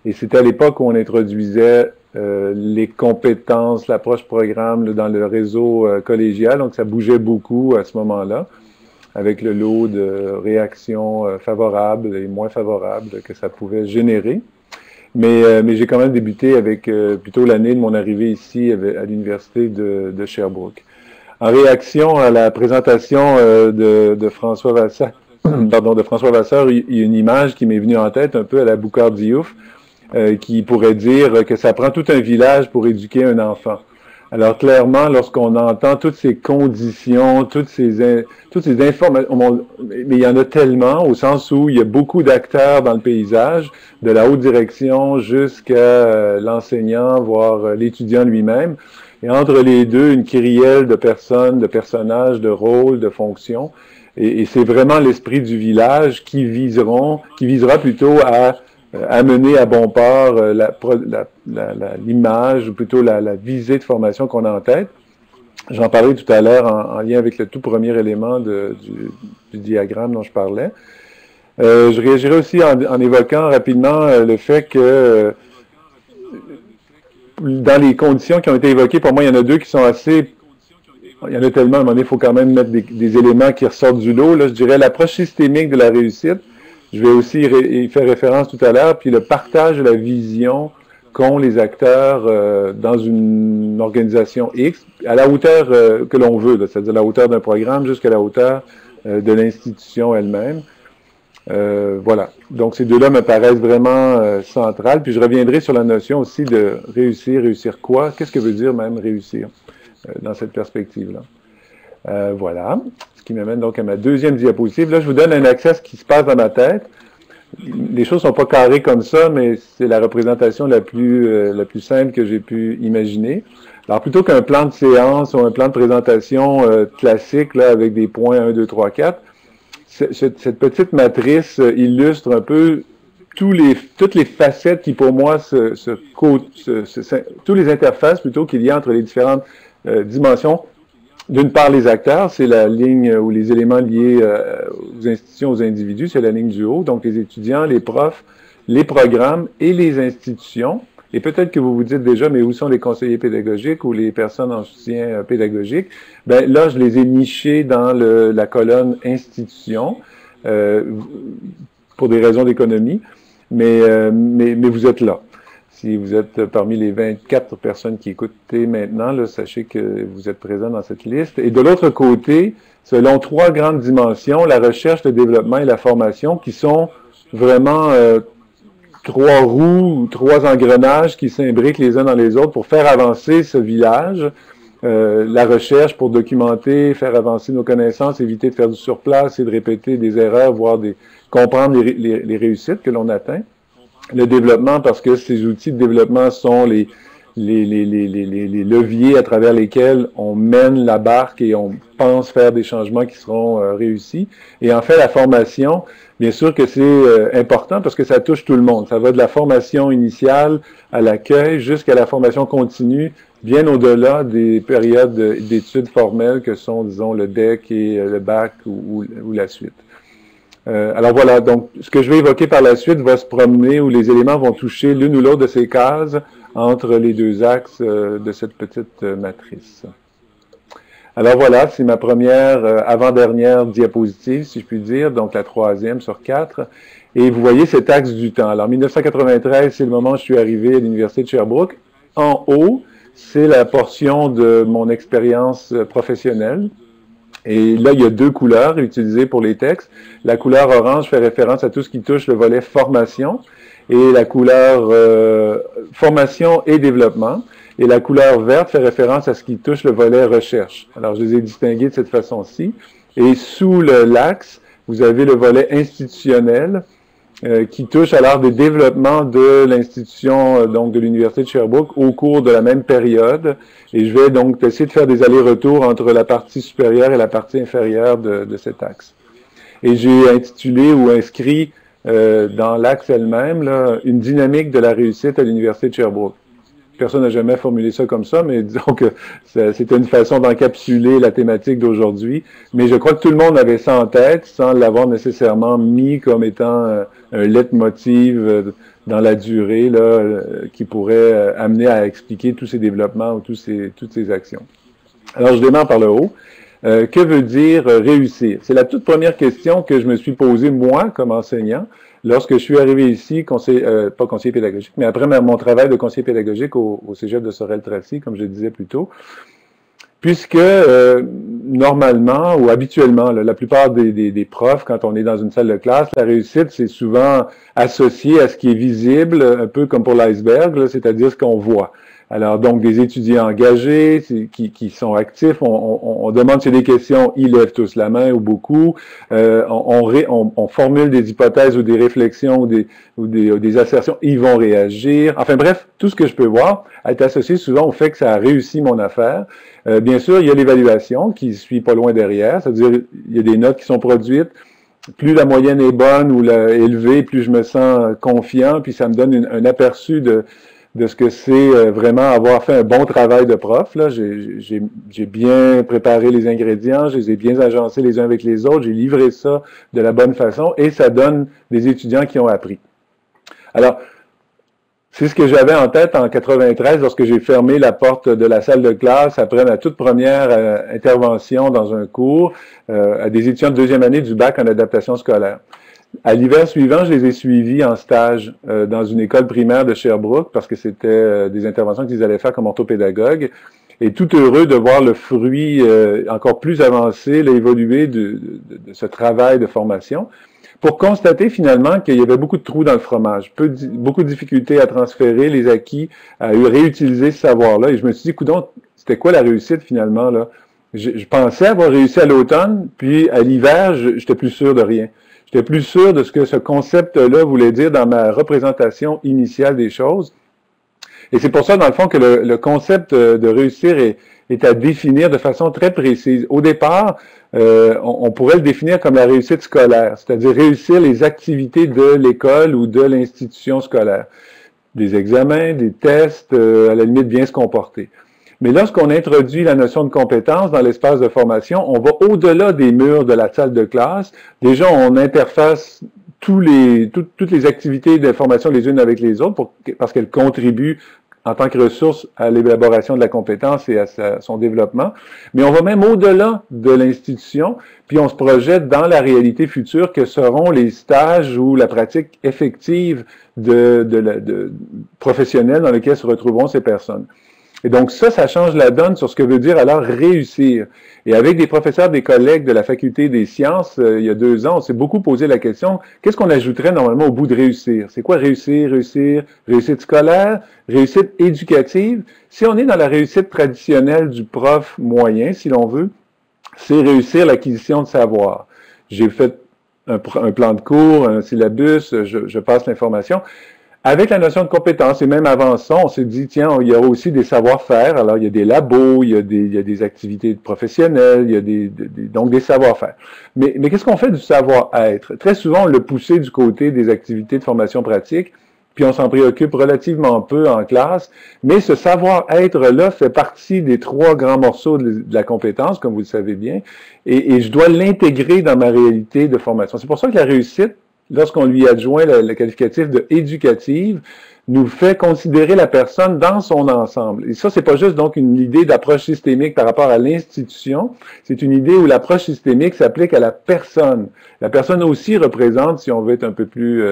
Et c'était à l'époque où on introduisait les compétences, l'approche programme là, dans le réseau collégial, donc ça bougeait beaucoup à ce moment-là, avec le lot de réactions favorables et moins favorables que ça pouvait générer. Mais j'ai quand même débuté avec plutôt l'année de mon arrivée ici à l'Université de Sherbrooke. En réaction à la présentation de François Vasseur, de François Vasseur, il y a une image qui m'est venue en tête un peu à la Boucard Diouf, qui pourrait dire que ça prend tout un village pour éduquer un enfant. Alors clairement, lorsqu'on entend toutes ces conditions, toutes ces informations, mais il y en a tellement, au sens où il y a beaucoup d'acteurs dans le paysage, de la haute direction jusqu'à l'enseignant, voire l'étudiant lui-même. Et entre les deux, une kyrielle de personnes, de personnages, de rôles, de fonctions. Et c'est vraiment l'esprit du village qui visera plutôt à amener à bon port l'image, ou plutôt la visée de formation qu'on a en tête. J'en parlais tout à l'heure en lien avec le tout premier élément du diagramme dont je parlais. Je réagirai aussi en évoquant rapidement le fait que dans les conditions qui ont été évoquées, pour moi, il y en a 2 qui sont assez... Il y en a tellement, à un moment donné, il faut quand même mettre des éléments qui ressortent du lot. Là, je dirais l'approche systémique de la réussite. Je vais aussi y faire référence tout à l'heure, puis le partage de la vision qu'ont les acteurs dans une organisation X, à la hauteur que l'on veut, c'est-à-dire la hauteur d'un programme jusqu'à la hauteur de l'institution elle-même. Voilà. Donc, ces 2-là me paraissent vraiment centrales. Puis, je reviendrai sur la notion aussi de réussir. Réussir quoi? Qu'est-ce que veut dire même réussir dans cette perspective-là? Voilà. Ce qui m'amène donc à ma 2e diapositive. Là, je vous donne un accès à ce qui se passe dans ma tête. Les choses sont pas carrées comme ça, mais c'est la représentation la plus simple que j'ai pu imaginer. Alors, plutôt qu'un plan de séance ou un plan de présentation classique, là, avec des points 1, 2, 3, 4, cette petite matrice illustre un peu toutes les facettes qui, pour moi, tous les interfaces plutôt qu'il y a entre les différentes dimensions. D'une part, les acteurs, c'est la ligne ou les éléments liés aux institutions, aux individus, c'est la ligne du haut, donc les étudiants, les profs, les programmes et les institutions. Et peut-être que vous vous dites déjà, mais où sont les conseillers pédagogiques ou les personnes en soutien pédagogique? Ben là, je les ai nichés dans la colonne institutions pour des raisons d'économie, mais vous êtes là. Si vous êtes parmi les 24 personnes qui écoutez maintenant, là, sachez que vous êtes présents dans cette liste. Et de l'autre côté, selon 3 grandes dimensions, la recherche, le développement et la formation, qui sont vraiment 3 roues, 3 engrenages qui s'imbriquent les uns dans les autres pour faire avancer ce village. La recherche pour documenter, faire avancer nos connaissances, éviter de faire du surplace et de répéter des erreurs, voire comprendre les réussites que l'on atteint. Le développement, parce que ces outils de développement sont les leviers à travers lesquels on mène la barque et on pense faire des changements qui seront réussis. Et en fait, la formation, bien sûr que c'est important parce que ça touche tout le monde. Ça va de la formation initiale à l'accueil jusqu'à la formation continue, bien au-delà des périodes d'études formelles que sont, disons, le DEC et le bac ou la suite. Alors voilà, donc ce que je vais évoquer par la suite va se promener où les éléments vont toucher l'une ou l'autre de ces cases entre les 2 axes de cette petite matrice. Alors voilà, c'est ma première avant-dernière diapositive, si je puis dire, donc la 3e sur 4. Et vous voyez cet axe du temps. Alors 1993, c'est le moment où je suis arrivé à l'Université de Sherbrooke. En haut, c'est la portion de mon expérience professionnelle. Et là, il y a 2 couleurs utilisées pour les textes. La couleur orange fait référence à tout ce qui touche le volet formation et la couleur formation et développement. Et la couleur verte fait référence à ce qui touche le volet recherche. Alors, je les ai distingués de cette façon-ci. Et sous l'axe, vous avez le volet institutionnel qui touche alors des développements de l'institution donc de l'Université de Sherbrooke au cours de la même période. Et je vais donc essayer de faire des allers-retours entre la partie supérieure et la partie inférieure de cet axe. Et j'ai intitulé ou inscrit dans l'axe elle-même là, une dynamique de la réussite à l'Université de Sherbrooke. Personne n'a jamais formulé ça comme ça, mais disons que c'était une façon d'encapsuler la thématique d'aujourd'hui. Mais je crois que tout le monde avait ça en tête, sans l'avoir nécessairement mis comme étant un leitmotiv dans la durée là, qui pourrait amener à expliquer tous ces développements ou toutes ces actions. Alors, je démarre par le haut. Que veut dire réussir? C'est la toute première question que je me suis posée, moi, comme enseignant, lorsque je suis arrivé ici, pas conseiller pédagogique, mais après mon travail de conseiller pédagogique au Cégep de Sorel-Tracy, comme je le disais plus tôt, puisque normalement ou habituellement, la plupart des profs, quand on est dans une salle de classe, la réussite, c'est souvent associé à ce qui est visible, un peu comme pour l'iceberg, c'est-à-dire ce qu'on voit. Alors, donc, des étudiants engagés qui sont actifs, on demande s'il y a des questions, ils lèvent tous la main ou beaucoup, on formule des hypothèses ou des réflexions ou des assertions, ils vont réagir. Enfin bref, tout ce que je peux voir est associé souvent au fait que ça a réussi mon affaire. Bien sûr, il y a l'évaluation qui suit pas loin derrière, c'est-à-dire il y a des notes qui sont produites. Plus la moyenne est bonne ou élevée, plus je me sens confiant, puis ça me donne un aperçu de ce que c'est vraiment avoir fait un bon travail de prof. Là, j'ai bien préparé les ingrédients, je les ai bien agencés les uns avec les autres, j'ai livré ça de la bonne façon et ça donne des étudiants qui ont appris. Alors, c'est ce que j'avais en tête en 93 lorsque j'ai fermé la porte de la salle de classe après ma toute première intervention dans un cours à des étudiants de deuxième année du bac en adaptation scolaire. À l'hiver suivant, je les ai suivis en stage dans une école primaire de Sherbrooke parce que c'était des interventions qu'ils allaient faire comme orthopédagogues. Et tout heureux de voir le fruit encore plus avancé, l'évoluer de ce travail de formation, pour constater finalement qu'il y avait beaucoup de trous dans le fromage, beaucoup de difficultés à transférer les acquis, à réutiliser ce savoir-là. Et je me suis dit, coudonc, c'était quoi la réussite finalement là? Je pensais avoir réussi à l'automne, puis à l'hiver, j'étais plus sûr de rien. J'étais plus sûr de ce que ce concept-là voulait dire dans ma représentation initiale des choses. Et c'est pour ça, dans le fond, que le concept de réussir est à définir de façon très précise. Au départ, on pourrait le définir comme la réussite scolaire, c'est-à-dire réussir les activités de l'école ou de l'institution scolaire. Des examens, des tests, à la limite bien se comporter. Mais lorsqu'on introduit la notion de compétence dans l'espace de formation, on va au-delà des murs de la salle de classe. Déjà, on interface toutes les activités de formation les unes avec les autres parce qu'elles contribuent en tant que ressource à l'élaboration de la compétence et à son développement. Mais on va même au-delà de l'institution, puis on se projette dans la réalité future que seront les stages ou la pratique effective professionnelle dans lesquels se retrouveront ces personnes. Et donc ça change la donne sur ce que veut dire alors réussir. Et avec des professeurs, des collègues de la Faculté des sciences, il y a 2 ans, on s'est beaucoup posé la question, qu'est-ce qu'on ajouterait normalement au bout de réussir? C'est quoi réussir? Réussite scolaire? Réussite éducative? Si on est dans la réussite traditionnelle du prof moyen, si l'on veut, c'est réussir l'acquisition de savoir. J'ai fait un plan de cours, un syllabus, je passe l'information. Avec la notion de compétence, et même avant ça, on s'est dit, tiens, il y aura aussi des savoir-faire. Alors, il y a des labos, il y a des activités professionnelles, il y a donc des savoir-faire. Mais qu'est-ce qu'on fait du savoir-être? Très souvent, on l'a poussé du côté des activités de formation pratique, puis on s'en préoccupe relativement peu en classe. Mais ce savoir-être-là fait partie des 3 grands morceaux de la compétence, comme vous le savez bien, et je dois l'intégrer dans ma réalité de formation. C'est pour ça que la réussite, lorsqu'on lui adjoint le qualificatif de éducative, nous fait considérer la personne dans son ensemble. Et ça, c'est pas juste donc une idée d'approche systémique par rapport à l'institution, c'est une idée où l'approche systémique s'applique à la personne. La personne aussi représente, si on veut être un peu plus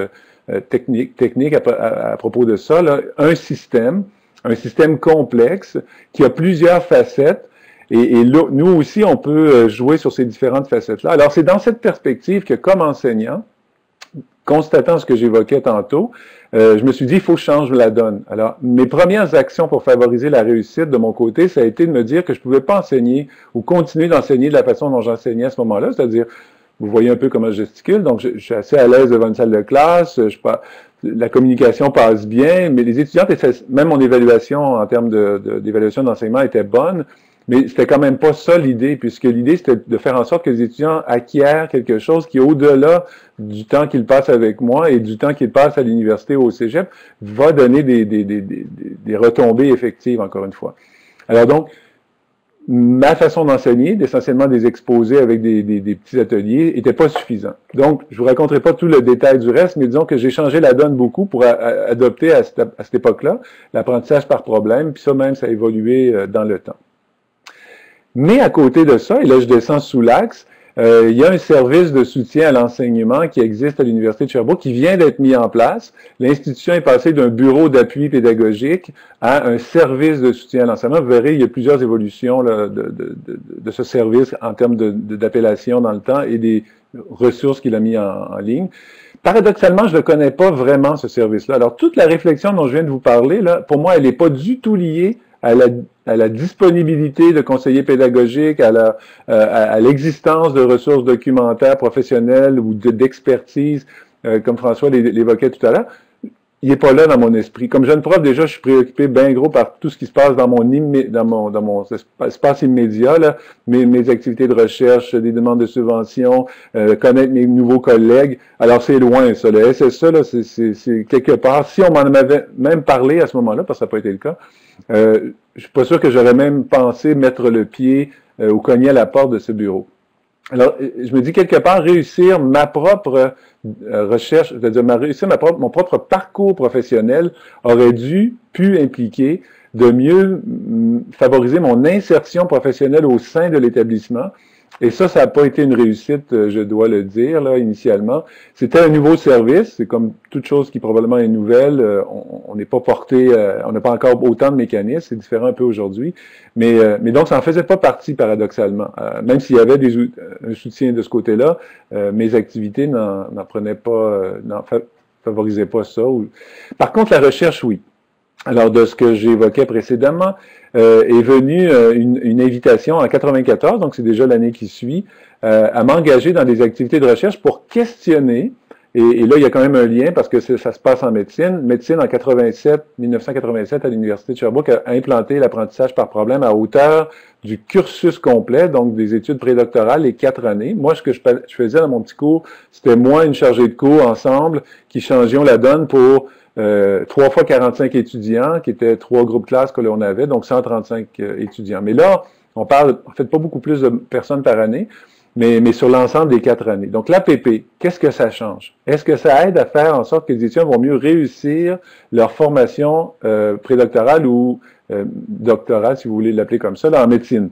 technique à propos de ça, là, un système complexe qui a plusieurs facettes. Et là, nous aussi, on peut jouer sur ces différentes facettes-là. Alors, c'est dans cette perspective que, comme enseignant, constatant ce que j'évoquais tantôt, je me suis dit, il faut que je change la donne. Alors, mes premières actions pour favoriser la réussite de mon côté, ça a été de me dire que je ne pouvais pas enseigner ou continuer d'enseigner de la façon dont j'enseignais à ce moment-là, c'est-à-dire, vous voyez un peu comment je gesticule, donc je suis assez à l'aise devant une salle de classe, la communication passe bien, mais les étudiantes, même mon évaluation en termes d'évaluation d'enseignement était bonne, mais c'était quand même pas ça l'idée, puisque l'idée c'était de faire en sorte que les étudiants acquièrent quelque chose qui, au-delà du temps qu'ils passent avec moi et du temps qu'ils passent à l'université ou au cégep, va donner des retombées effectives, encore une fois. Alors donc, ma façon d'enseigner, d'essentiellement des exposés avec des petits ateliers, était pas suffisant. Donc, je vous raconterai pas tout le détail du reste, mais disons que j'ai changé la donne beaucoup pour adopter à cette époque-là l'apprentissage par problème, puis ça même, ça a évolué dans le temps. Mais à côté de ça, et là je descends sous l'axe, il y a un service de soutien à l'enseignement qui existe à l'Université de Sherbrooke qui vient d'être mis en place. L'institution est passée d'un bureau d'appui pédagogique à un service de soutien à l'enseignement. Vous verrez, il y a plusieurs évolutions là, de ce service en termes d'appellation dans le temps et des ressources qu'il a mis en ligne. Paradoxalement, je ne connais pas vraiment ce service-là. Alors, toute la réflexion dont je viens de vous parler, là, pour moi, elle n'est pas du tout liée à la disponibilité de conseillers pédagogiques, à l'existence de ressources documentaires professionnelles ou d'expertise, comme François l'évoquait tout à l'heure. Il n'est pas là dans mon esprit. Comme jeune prof, déjà, je suis préoccupé bien gros par tout ce qui se passe dans mon espace immédiat, là, mes activités de recherche, des demandes de subventions, connaître mes nouveaux collègues. Alors, c'est loin, ça. Le SSA, là, c'est quelque part. Si on m'en avait même parlé à ce moment-là, parce que ça n'a pas été le cas, je suis pas sûr que j'aurais même pensé mettre le pied ou cogner à la porte de ce bureau. Alors, je me dis quelque part, réussir ma propre recherche, c'est-à-dire mon propre parcours professionnel aurait pu impliquer de mieux favoriser mon insertion professionnelle au sein de l'établissement. Et ça n'a pas été une réussite, je dois le dire, là, initialement. C'était un nouveau service, c'est comme toute chose qui probablement est nouvelle, on n'est pas porté, on n'a pas encore autant de mécanismes, c'est différent un peu aujourd'hui, mais donc ça n'en faisait pas partie paradoxalement. Même s'il y avait un soutien de ce côté-là, mes activités n'en prenaient pas, n'en favorisaient pas ça. Par contre, la recherche, oui. Alors, de ce que j'évoquais précédemment, est venue une invitation en 94, donc c'est déjà l'année qui suit, à m'engager dans des activités de recherche pour questionner, et là, il y a quand même un lien parce que ça se passe en médecine. Médecine, en 1987, à l'Université de Sherbrooke, a implanté l'apprentissage par problème à hauteur du cursus complet, donc des études prédoctorales, les 4 années. Moi, ce que je faisais dans mon petit cours, c'était moi, une chargée de cours, ensemble, qui changions la donne pour 3 fois 45 étudiants, qui étaient 3 groupes classes que l'on avait, donc 135 étudiants. Mais là, on parle, en fait, pas beaucoup plus de personnes par année, mais sur l'ensemble des 4 années. Donc, l'APP, qu'est-ce que ça change? Est-ce que ça aide à faire en sorte que les étudiants vont mieux réussir leur formation prédoctorale ou doctorale, si vous voulez l'appeler comme ça, là, en médecine?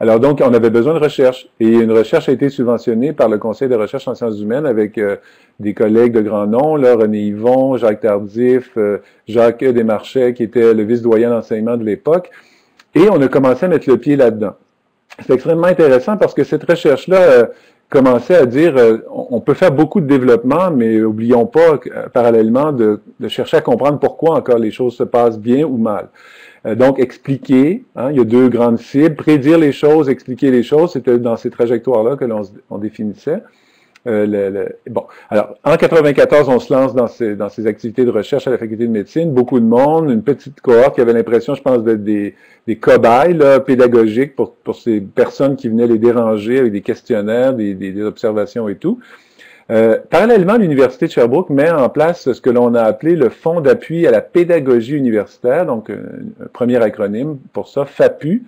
Alors donc, on avait besoin de recherche, et une recherche a été subventionnée par le Conseil de recherche en sciences humaines avec des collègues de grand nom, là, René Yvon, Jacques Tardif, Jacques Desmarchais, qui était le vice-doyen d'enseignement de l'époque, et on a commencé à mettre le pied là-dedans. C'est extrêmement intéressant parce que cette recherche-là commençait à dire on peut faire beaucoup de développement, mais oublions pas parallèlement de chercher à comprendre pourquoi encore les choses se passent bien ou mal. Donc, expliquer, hein, il y a 2 grandes cibles, prédire les choses, expliquer les choses, c'était dans ces trajectoires-là que l'on définissait. Bon, alors, en 94, on se lance dans ces activités de recherche à la faculté de médecine, beaucoup de monde, une petite cohorte qui avait l'impression, je pense, d'être des cobayes là, pédagogiques pour ces personnes qui venaient les déranger avec des questionnaires, des observations et tout. Parallèlement, l'Université de Sherbrooke met en place ce que l'on a appelé le Fonds d'appui à la pédagogie universitaire, donc un premier acronyme pour ça, FAPU,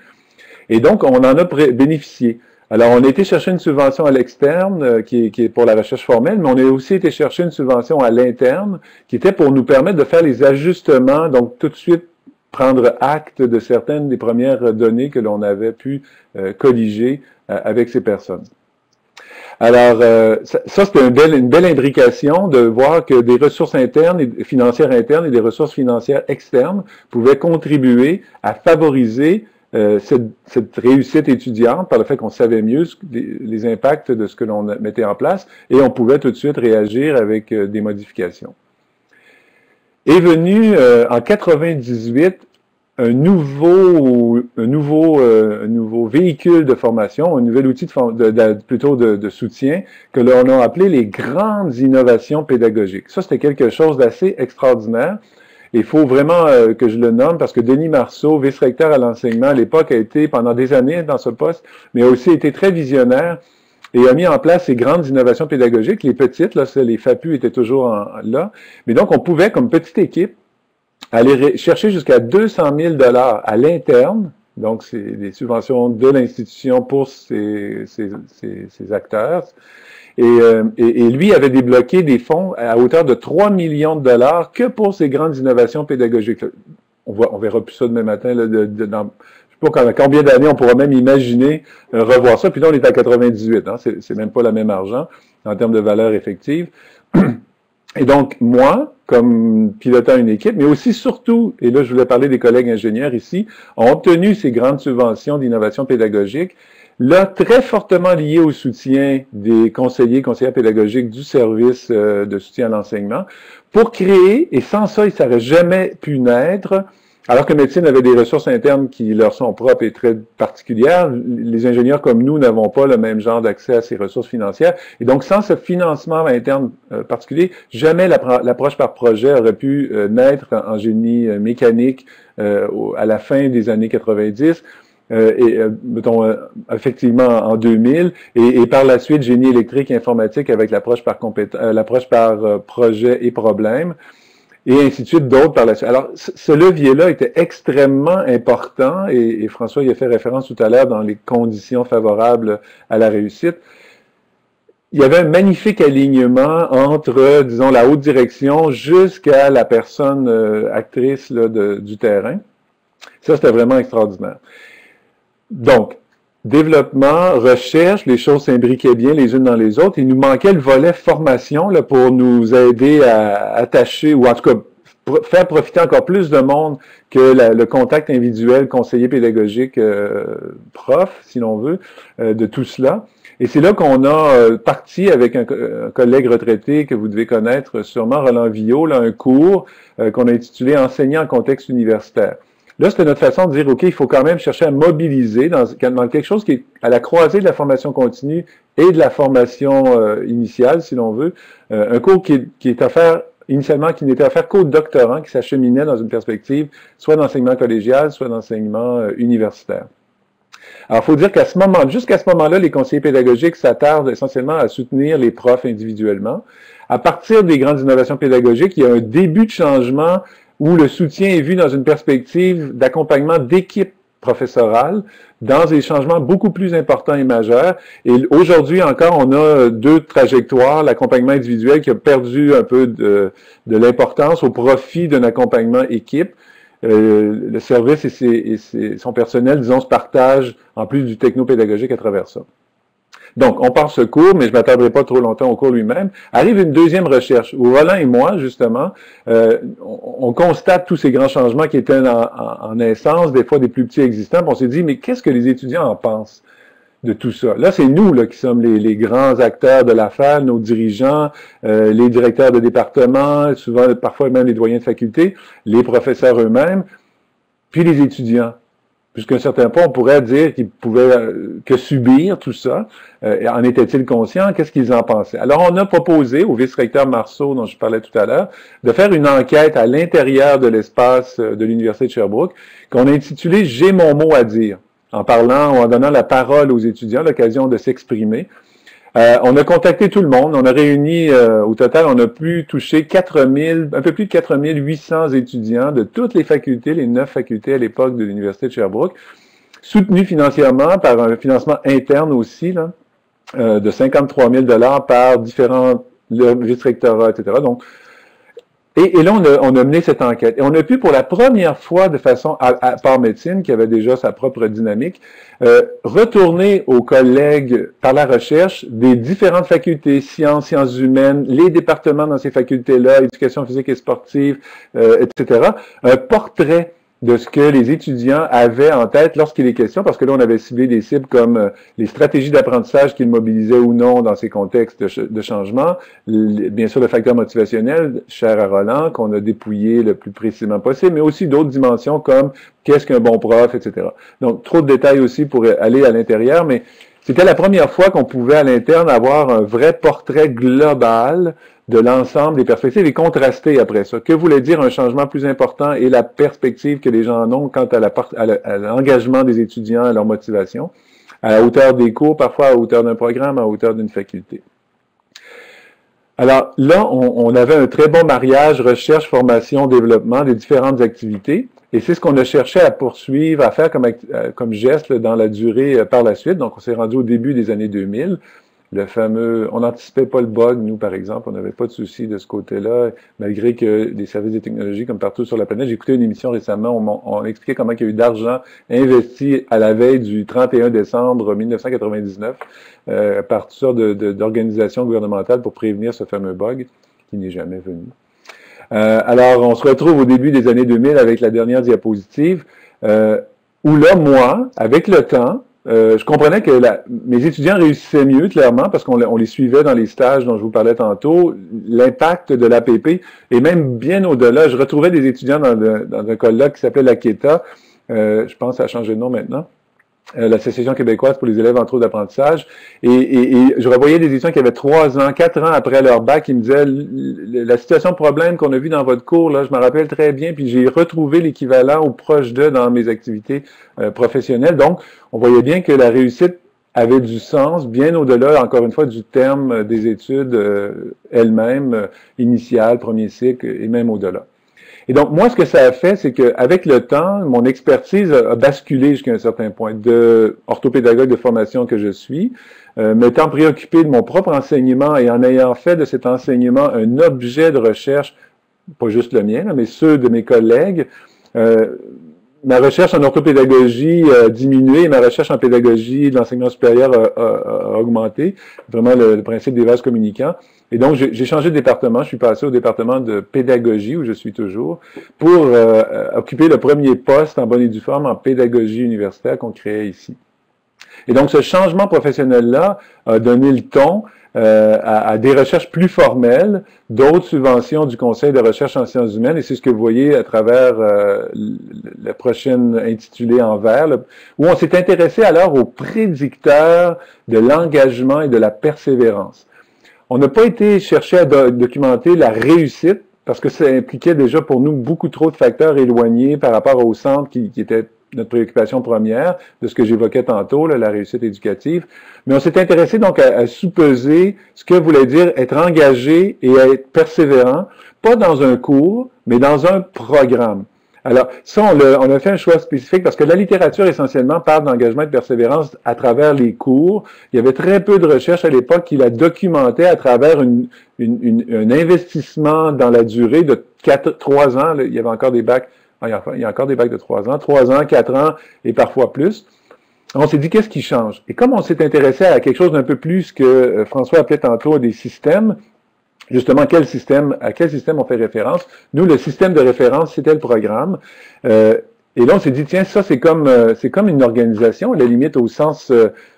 et donc on en a bénéficié. Alors, on a été chercher une subvention à l'externe, qui est pour la recherche formelle, mais on a aussi été chercher une subvention à l'interne, qui était pour nous permettre de faire les ajustements, donc tout de suite prendre acte de certaines des premières données que l'on avait pu colliger avec ces personnes. Alors, ça c'était une belle imbrication de voir que des ressources internes et financières internes et des ressources financières externes pouvaient contribuer à favoriser cette réussite étudiante par le fait qu'on savait mieux les impacts de ce que l'on mettait en place et on pouvait tout de suite réagir avec des modifications. Est venu en 98 un nouveau véhicule de formation, un nouvel outil de soutien que l'on a appelé les grandes innovations pédagogiques. Ça, c'était quelque chose d'assez extraordinaire. Il faut vraiment que je le nomme parce que Denis Marceau, vice-recteur à l'enseignement à l'époque, a été pendant des années dans ce poste, mais a aussi été très visionnaire et a mis en place ces grandes innovations pédagogiques. Les petites, là, les FAPU étaient toujours là. Mais donc, on pouvait, comme petite équipe, aller chercher jusqu'à 200 000 $ à l'interne. Donc, c'est des subventions de l'institution pour ces acteurs. Et lui avait débloqué des fonds à hauteur de 3 millions de $ que pour ces grandes innovations pédagogiques. On verra plus ça demain matin. Là, je ne sais pas combien d'années on pourra même imaginer revoir ça. Puis là, on est à 98. Hein, c'est même pas le même argent en termes de valeur effective. Et donc, moi, comme pilotant une équipe, mais aussi surtout, et là, je voulais parler des collègues ingénieurs ici, ont obtenu ces grandes subventions d'innovation pédagogique, là, très fortement liées au soutien des conseillères pédagogiques du service de soutien à l'enseignement, pour créer, et sans ça, ça n'aurait jamais pu naître, alors que médecine avait des ressources internes qui leur sont propres et très particulières, les ingénieurs comme nous n'avons pas le même genre d'accès à ces ressources financières. Et donc, sans ce financement interne particulier, jamais l'approche par projet aurait pu naître en génie mécanique à la fin des années 90. Mettons, effectivement en 2000, et par la suite génie électrique et informatique avec l'approche par projet et problème, et ainsi de suite, d'autres par la suite. Alors, ce levier-là était extrêmement important, et François y a fait référence tout à l'heure dans les conditions favorables à la réussite. Il y avait un magnifique alignement entre, disons, la haute direction jusqu'à la personne actrice là, du terrain. Ça, c'était vraiment extraordinaire. Donc, développement, recherche, les choses s'imbriquaient bien les unes dans les autres. Il nous manquait le volet formation là, pour nous aider à attacher, ou en tout cas faire profiter encore plus de monde que le contact individuel, conseiller pédagogique, prof, si l'on veut, de tout cela. Et c'est là qu'on a parti avec un collègue retraité que vous devez connaître sûrement, Roland Villot, là, un cours qu'on a intitulé « Enseignant en contexte universitaire ». Là, c'était notre façon de dire, OK, il faut quand même chercher à mobiliser dans quelque chose qui est à la croisée de la formation continue et de la formation initiale, si l'on veut. Un cours qui est offert initialement, qui n'était offert qu'aux doctorants qui s'acheminaient dans une perspective soit d'enseignement collégial, soit d'enseignement universitaire. Alors, il faut dire jusqu'à ce moment-là, les conseillers pédagogiques s'attardent essentiellement à soutenir les profs individuellement. À partir des grandes innovations pédagogiques, il y a un début de changement où le soutien est vu dans une perspective d'accompagnement d'équipes professorales dans des changements beaucoup plus importants et majeurs. Et aujourd'hui encore, on a deux trajectoires, l'accompagnement individuel qui a perdu un peu de l'importance au profit d'un accompagnement équipe. Le service et son personnel, disons, se partagent en plus du technopédagogique à travers ça. Donc, on part ce cours, mais je ne m'attarderai pas trop longtemps au cours lui-même. Arrive une deuxième recherche, où Roland et moi, justement, on constate tous ces grands changements qui étaient en naissance, des fois des plus petits existants, puis on s'est dit, mais qu'est-ce que les étudiants en pensent de tout ça? Là, c'est nous là, qui sommes les grands acteurs de l'affaire, nos dirigeants, les directeurs de département, souvent, parfois même les doyens de faculté, les professeurs eux-mêmes, puis les étudiants. Jusqu'à un certain point, on pourrait dire qu'ils pouvaient que subir tout ça. En étaient-ils conscients? Qu'est-ce qu'ils en pensaient? Alors, on a proposé au vice-recteur Marceau, dont je parlais tout à l'heure, de faire une enquête à l'intérieur de l'espace de l'Université de Sherbrooke, qu'on a intitulée « J'ai mon mot à dire », en parlant ou en donnant la parole aux étudiants, l'occasion de s'exprimer. On a contacté tout le monde, on a réuni, au total, on a pu toucher un peu plus de 4800 étudiants de toutes les facultés, les 9 facultés à l'époque de l'Université de Sherbrooke, soutenus financièrement par un financement interne aussi, là, de 53 000 $ par différents vice-rectorats, etc. Donc, et là, on a mené cette enquête. Et on a pu, pour la première fois, de façon, à part médecine, qui avait déjà sa propre dynamique, retourner aux collègues par la recherche des différentes facultés, sciences humaines, les départements dans ces facultés-là, éducation physique et sportive, etc., un portrait de ce que les étudiants avaient en tête lorsqu'il est question, parce que là, on avait ciblé des cibles comme les stratégies d'apprentissage qu'ils mobilisaient ou non dans ces contextes de changement, bien sûr le facteur motivationnel, cher à Roland, qu'on a dépouillé le plus précisément possible, mais aussi d'autres dimensions comme qu'est-ce qu'un bon prof, etc. Donc, trop de détails aussi pour aller à l'intérieur, mais c'était la première fois qu'on pouvait à l'interne avoir un vrai portrait global de l'ensemble des perspectives et contraster après ça. Que voulait dire un changement plus important et la perspective que les gens en ont quant à l'engagement des étudiants, à leur motivation, à la hauteur des cours, parfois à hauteur d'un programme, à hauteur d'une faculté. Alors là, on avait un très bon mariage recherche, formation, développement des différentes activités. Et c'est ce qu'on a cherché à poursuivre, à faire comme geste dans la durée par la suite. Donc, on s'est rendu au début des années 2000. Le fameux, on n'anticipait pas le bug, nous, par exemple, on n'avait pas de souci de ce côté-là, malgré que les services des technologies, comme partout sur la planète, j'ai écouté une émission récemment, on expliquait comment il y a eu d'argent investi à la veille du 31 décembre 1999 par toutes sortes d'organisations gouvernementales pour prévenir ce fameux bug qui n'est jamais venu. Alors, on se retrouve au début des années 2000 avec la dernière diapositive, où là, moi, avec le temps, je comprenais que mes étudiants réussissaient mieux, clairement, parce qu'on les suivait dans les stages dont je vous parlais tantôt, l'impact de l'APP, et même bien au-delà, je retrouvais des étudiants dans un colloque qui s'appelait l'AKETA, je pense que ça a changé de nom maintenant, l'Association québécoise pour les élèves en troubles d'apprentissage, et je revoyais des étudiants qui avaient 3 ans, 4 ans après leur bac, qui me disaient la situation de problème qu'on a vue dans votre cours, là, je me rappelle très bien, puis j'ai retrouvé l'équivalent ou proche d'eux dans mes activités professionnelles. Donc, on voyait bien que la réussite avait du sens, bien au-delà, encore une fois, du terme des études elles-mêmes, initiales, premier cycle, et même au-delà. Et donc, moi, ce que ça a fait, c'est qu'avec le temps, mon expertise a basculé jusqu'à un certain point. De orthopédagogue de formation que je suis, m'étant préoccupé de mon propre enseignement et en ayant fait de cet enseignement un objet de recherche, pas juste le mien, mais ceux de mes collègues, ma recherche en orthopédagogie a diminué, ma recherche en pédagogie de l'enseignement supérieur a augmenté, vraiment le principe des vases communicants. Et donc, j'ai changé de département, je suis passé au département de pédagogie, où je suis toujours, pour occuper le premier poste en bonne et due forme en pédagogie universitaire qu'on créait ici. Et donc, ce changement professionnel-là a donné le ton à des recherches plus formelles, d'autres subventions du Conseil de recherche en sciences humaines, et c'est ce que vous voyez à travers la prochaine intitulée en vert, où on s'est intéressé alors aux prédicteurs de l'engagement et de la persévérance. On n'a pas été chercher à documenter la réussite, parce que ça impliquait déjà pour nous beaucoup trop de facteurs éloignés par rapport au centre qui était notre préoccupation première, de ce que j'évoquais tantôt, là, la réussite éducative. Mais on s'est intéressé donc à sous-peser ce que voulait dire être engagé et être persévérant, pas dans un cours, mais dans un programme. Alors, ça, on a fait un choix spécifique parce que la littérature, essentiellement, parle d'engagement et de persévérance à travers les cours. Il y avait très peu de recherches à l'époque qui la documentaient à travers un investissement dans la durée de 3 ans. Là, il y avait encore des bacs, il y a encore des bacs de 3 ans, 3 ans, 4 ans et parfois plus. On s'est dit, qu'est-ce qui change? Et comme on s'est intéressé à quelque chose d'un peu plus que François appelait tantôt des systèmes, justement, à quel système on fait référence? Nous, le système de référence, c'était le programme. Et là, on s'est dit, tiens, ça, c'est comme une organisation, à la limite, au sens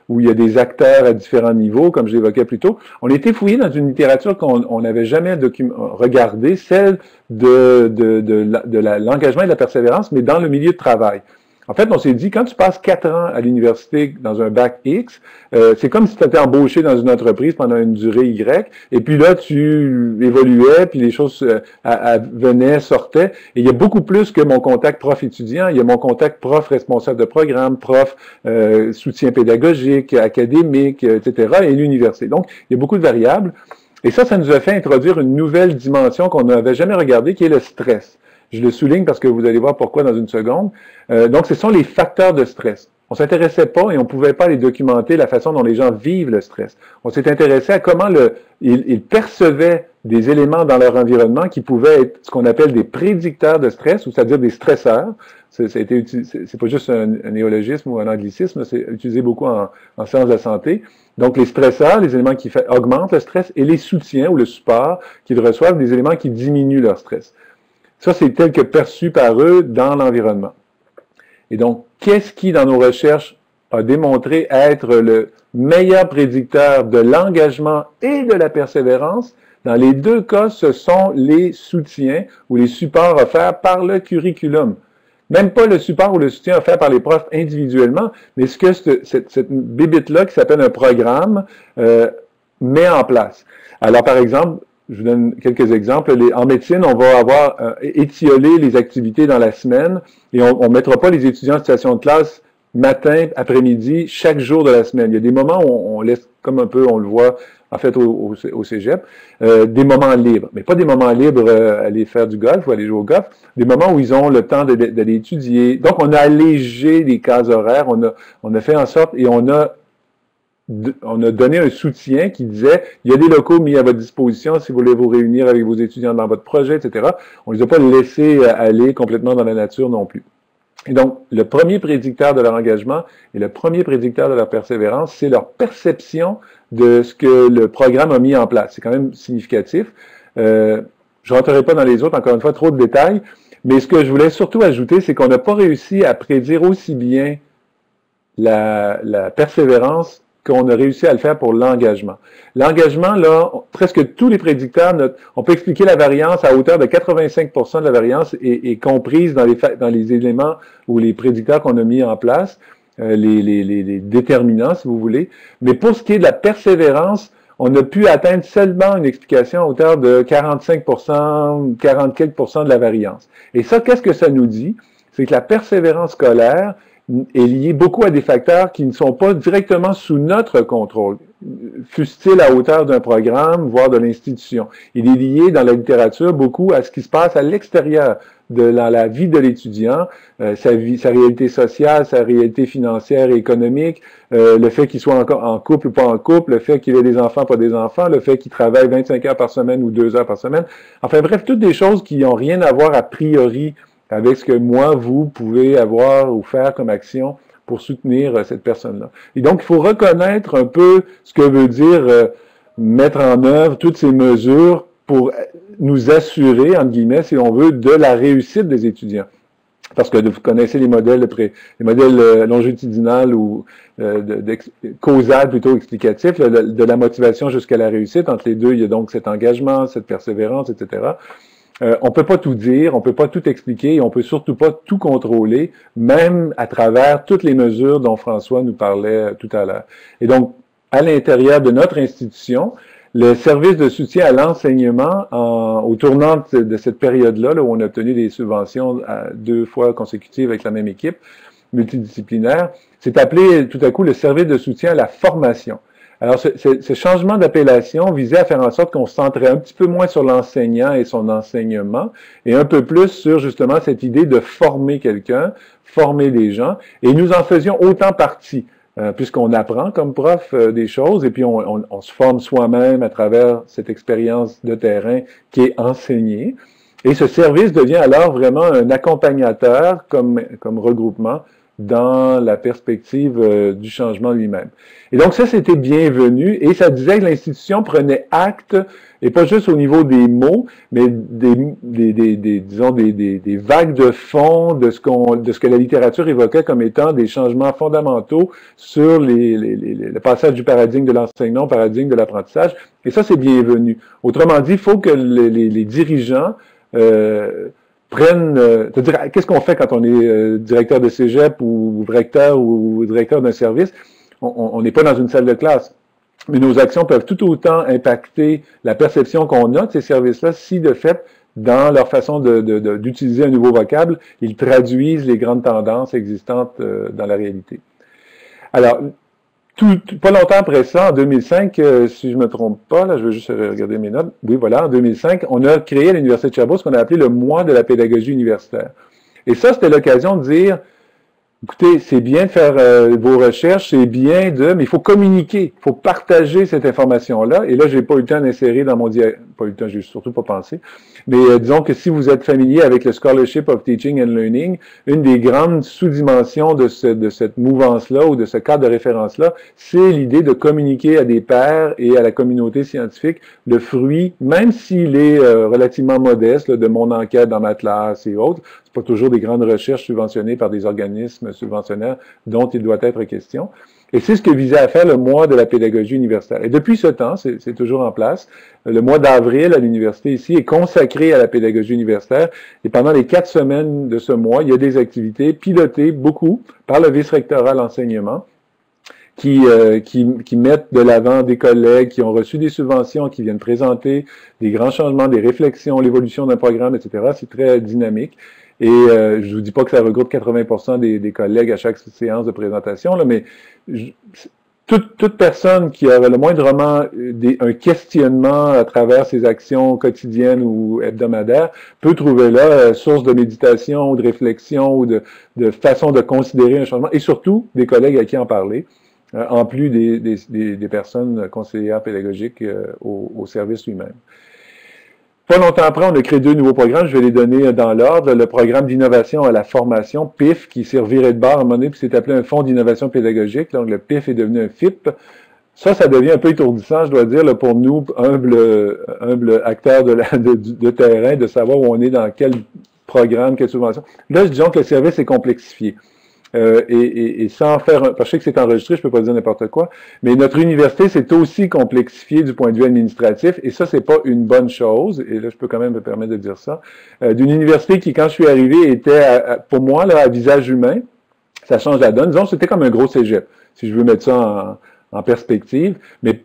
où il y a des acteurs à différents niveaux, comme je l'évoquais plus tôt. On a été fouillé dans une littérature qu'on n'avait jamais regardée, celle de l'engagement et de la persévérance, mais dans le milieu de travail. En fait, on s'est dit, quand tu passes 4 ans à l'université dans un bac X, c'est comme si tu étais embauché dans une entreprise pendant une durée Y, et puis là, tu évoluais, puis les choses venaient, sortaient. Et il y a beaucoup plus que mon contact prof-étudiant, il y a mon contact prof-responsable de programme, prof soutien pédagogique, académique, etc., et l'université. Donc, il y a beaucoup de variables. Et ça nous a fait introduire une nouvelle dimension qu'on n'avait jamais regardée, qui est le stress. Je le souligne parce que vous allez voir pourquoi dans une seconde. Donc, ce sont les facteurs de stress. On s'intéressait pas et on pouvait pas les documenter la façon dont les gens vivent le stress. On s'est intéressé à comment ils percevaient des éléments dans leur environnement qui pouvaient être ce qu'on appelle des prédicteurs de stress, ou c'est-à-dire des stresseurs. C'est pas juste un néologisme ou un anglicisme, c'est utilisé beaucoup en sciences de la santé. Donc, les stresseurs, les éléments qui augmentent le stress, et les soutiens ou le support qu'ils reçoivent, des éléments qui diminuent leur stress. Ça, c'est tel que perçu par eux dans l'environnement. Et donc, qu'est-ce qui, dans nos recherches, a démontré être le meilleur prédicteur de l'engagement et de la persévérance? Dans les deux cas, ce sont les soutiens ou les supports offerts par le curriculum. Même pas le support ou le soutien offert par les profs individuellement, mais ce que cette bébite-là, qui s'appelle un programme, met en place. Alors, par exemple, je vous donne quelques exemples. En médecine, on va avoir étiolé les activités dans la semaine et on ne mettra pas les étudiants en situation de classe matin, après-midi, chaque jour de la semaine. Il y a des moments où on laisse, comme un peu, on le voit en fait au cégep, des moments libres. Mais pas des moments libres aller faire du golf ou aller jouer au golf, des moments où ils ont le temps d'aller étudier. Donc, on a allégé les cases horaires, on a fait en sorte et on a donné un soutien qui disait, il y a des locaux mis à votre disposition si vous voulez vous réunir avec vos étudiants dans votre projet, etc. On ne les a pas laissés aller complètement dans la nature non plus. Et donc, le premier prédicteur de leur engagement et le premier prédicteur de leur persévérance, c'est leur perception de ce que le programme a mis en place. C'est quand même significatif. Je ne rentrerai pas dans les autres, encore une fois, trop de détails, mais ce que je voulais surtout ajouter, c'est qu'on n'a pas réussi à prédire aussi bien la persévérance qu'on a réussi à le faire pour l'engagement. L'engagement, là, presque tous les prédicteurs, on peut expliquer la variance à hauteur de 85% de la variance est comprise dans les éléments ou les prédicteurs qu'on a mis en place, les déterminants, si vous voulez. Mais pour ce qui est de la persévérance, on a pu atteindre seulement une explication à hauteur de 45%, 40 quelques % de la variance. Et ça, qu'est-ce que ça nous dit? C'est que la persévérance scolaire est lié beaucoup à des facteurs qui ne sont pas directement sous notre contrôle, fût-il à hauteur d'un programme, voire de l'institution. Il est lié dans la littérature beaucoup à ce qui se passe à l'extérieur de la vie de l'étudiant, sa réalité sociale, sa réalité financière et économique, le fait qu'il soit encore en couple ou pas en couple, le fait qu'il ait des enfants, pas des enfants, le fait qu'il travaille 25 heures par semaine ou 2 heures par semaine. Enfin bref, toutes des choses qui n'ont rien à voir a priori avec ce que moi, vous pouvez avoir ou faire comme action pour soutenir cette personne-là. Et donc, il faut reconnaître un peu ce que veut dire mettre en œuvre toutes ces mesures pour nous assurer, entre guillemets, si on veut, de la réussite des étudiants. Parce que vous connaissez les modèles longitudinal ou causal plutôt explicatif, de la motivation jusqu'à la réussite. Entre les deux, il y a donc cet engagement, cette persévérance, etc. On peut pas tout dire, on peut pas tout expliquer, et on peut surtout pas tout contrôler, même à travers toutes les mesures dont François nous parlait tout à l'heure. Et donc, à l'intérieur de notre institution, le service de soutien à l'enseignement, au tournant de cette période-là, là, où on a obtenu des subventions 2 fois consécutives avec la même équipe multidisciplinaire, s'est appelé tout à coup le service de soutien à la formation. Alors, ce changement d'appellation visait à faire en sorte qu'on se centrait un petit peu moins sur l'enseignant et son enseignement, et un peu plus sur justement cette idée de former quelqu'un, former des gens, et nous en faisions autant partie, puisqu'on apprend comme prof des choses, et puis on se forme soi-même à travers cette expérience de terrain qui est enseignée. Et ce service devient alors vraiment un accompagnateur comme regroupement dans la perspective du changement lui-même. Et donc ça, c'était bienvenu, et ça disait que l'institution prenait acte, et pas juste au niveau des mots, mais disons des vagues de fond de ce que la littérature évoquait comme étant des changements fondamentaux sur le passage du paradigme de l'enseignement au paradigme de l'apprentissage, et ça, c'est bienvenu. Autrement dit, il faut que les dirigeants c'est-à-dire, qu'est-ce qu'on fait quand on est directeur de cégep ou recteur ou directeur d'un service? On n'est pas dans une salle de classe. Mais nos actions peuvent tout autant impacter la perception qu'on a de ces services-là si, de fait, dans leur façon d'utiliser un nouveau vocable, ils traduisent les grandes tendances existantes dans la réalité. Alors, pas longtemps après ça, en 2005, si je me trompe pas, là, je vais juste regarder mes notes. Oui, voilà, en 2005, on a créé à l'Université de Sherbrooke ce qu'on a appelé le mois de la pédagogie universitaire. Et ça, c'était l'occasion de dire, écoutez, c'est bien de faire vos recherches, c'est bien mais il faut communiquer, il faut partager cette information-là. Et là, j'ai pas eu le temps d'insérer dans mon pas eu le temps, j'ai surtout pas pensé. Mais disons que si vous êtes familier avec le Scholarship of Teaching and Learning, une des grandes sous-dimensions de cette mouvance-là ou de ce cadre de référence-là, c'est l'idée de communiquer à des pairs et à la communauté scientifique le fruit, même s'il est relativement modeste, là, de mon enquête dans ma classe et autres. C'est pas toujours des grandes recherches subventionnées par des organismes subventionnaires dont il doit être question. Et c'est ce que visait à faire le mois de la pédagogie universitaire. Et depuis ce temps, c'est toujours en place. Le mois d'avril à l'université ici est consacré à la pédagogie universitaire. Et pendant les 4 semaines de ce mois, il y a des activités pilotées beaucoup par le vice-rectorat à l'enseignement qui mettent de l'avant des collègues qui ont reçu des subventions, qui viennent présenter des grands changements, des réflexions, l'évolution d'un programme, etc. C'est très dynamique. Et je vous dis pas que ça regroupe 80% des collègues à chaque séance de présentation, là, mais toute personne qui a le moindrement un questionnement à travers ses actions quotidiennes ou hebdomadaires peut trouver là source de méditation ou de réflexion ou de façon de considérer un changement, et surtout des collègues à qui en parler, en plus des personnes conseillères pédagogiques au service lui-même. Pas longtemps après, on a créé 2 nouveaux programmes, je vais les donner dans l'ordre. Le programme d'innovation à la formation, PIF, qui s'est reviré de bord à un moment donné, puis s'est appelé un fonds d'innovation pédagogique. Donc, le PIF est devenu un FIP. Ça devient un peu étourdissant, je dois dire, là, pour nous, humbles acteurs de terrain, de savoir où on est dans quel programme, quelle subvention. Là, disons que le service est complexifié. Et sans faire parce que je sais que c'est enregistré, je peux pas dire n'importe quoi, mais notre université s'est aussi complexifiée du point de vue administratif, et ça, c'est pas une bonne chose, et là, je peux quand même me permettre de dire ça, d'une université qui, quand je suis arrivé, était, pour moi, là, à visage humain. Ça change la donne. Disons, c'était comme un gros cégep, si je veux mettre ça en perspective, mais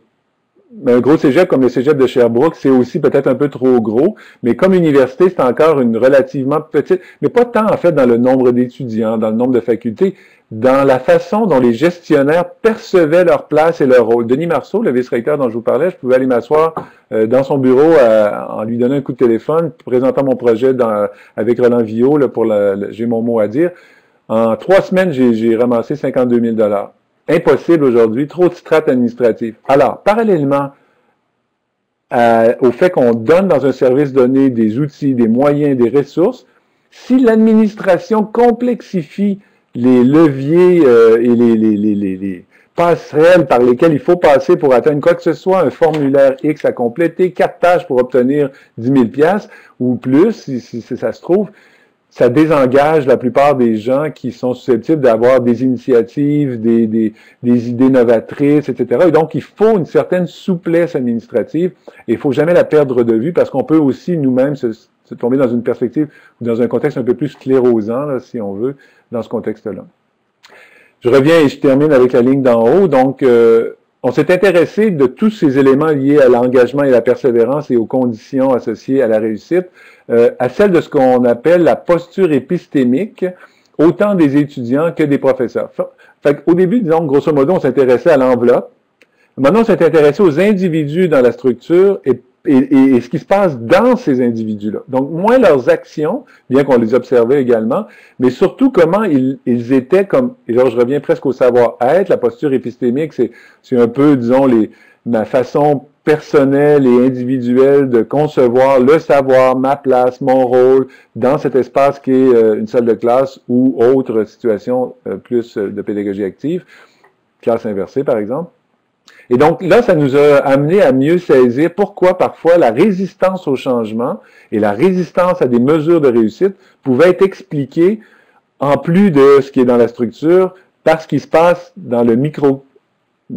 un gros cégep comme le cégep de Sherbrooke, c'est aussi peut-être un peu trop gros, mais comme université, c'est encore une relativement petite, mais pas tant en fait dans le nombre d'étudiants, dans le nombre de facultés, dans la façon dont les gestionnaires percevaient leur place et leur rôle. Denis Marceau, le vice-recteur dont je vous parlais, je pouvais aller m'asseoir dans son bureau en lui donnant un coup de téléphone, présentant mon projet avec Roland Villot, là, j'ai mon mot à dire. En 3 semaines, j'ai ramassé 52 000 $. Impossible aujourd'hui, trop de strates administratives. Alors, parallèlement au fait qu'on donne dans un service donné des outils, des moyens, des ressources, si l'administration complexifie les leviers et les passerelles par lesquelles il faut passer pour atteindre quoi que ce soit, un formulaire X à compléter, 4 pages pour obtenir 10 000 $ ou plus, si ça se trouve, ça désengage la plupart des gens qui sont susceptibles d'avoir des initiatives, des idées novatrices, etc. Et donc, il faut une certaine souplesse administrative et il faut jamais la perdre de vue parce qu'on peut aussi nous-mêmes se tomber dans une perspective ou dans un contexte un peu plus sclérosant, là, si on veut, dans ce contexte-là. Je reviens et je termine avec la ligne d'en haut. Donc, on s'est intéressé de tous ces éléments liés à l'engagement et la persévérance et aux conditions associées à la réussite, à celle de ce qu'on appelle la posture épistémique, autant des étudiants que des professeurs. Fait qu'au début, disons, grosso modo, on s'intéressait à l'enveloppe. Maintenant, on s'est intéressé aux individus dans la structure et ce qui se passe dans ces individus-là. Donc, moins leurs actions, bien qu'on les observait également, mais surtout comment ils étaient comme, et là, je reviens presque au savoir-être, la posture épistémique, c'est un peu, disons, ma façon personnelle et individuelle de concevoir le savoir, ma place, mon rôle dans cet espace qui est une salle de classe ou autre situation plus de pédagogie active, classe inversée par exemple. Et donc là, ça nous a amené à mieux saisir pourquoi parfois la résistance au changement et la résistance à des mesures de réussite pouvaient être expliquées en plus de ce qui est dans la structure par ce qui se passe dans le micro,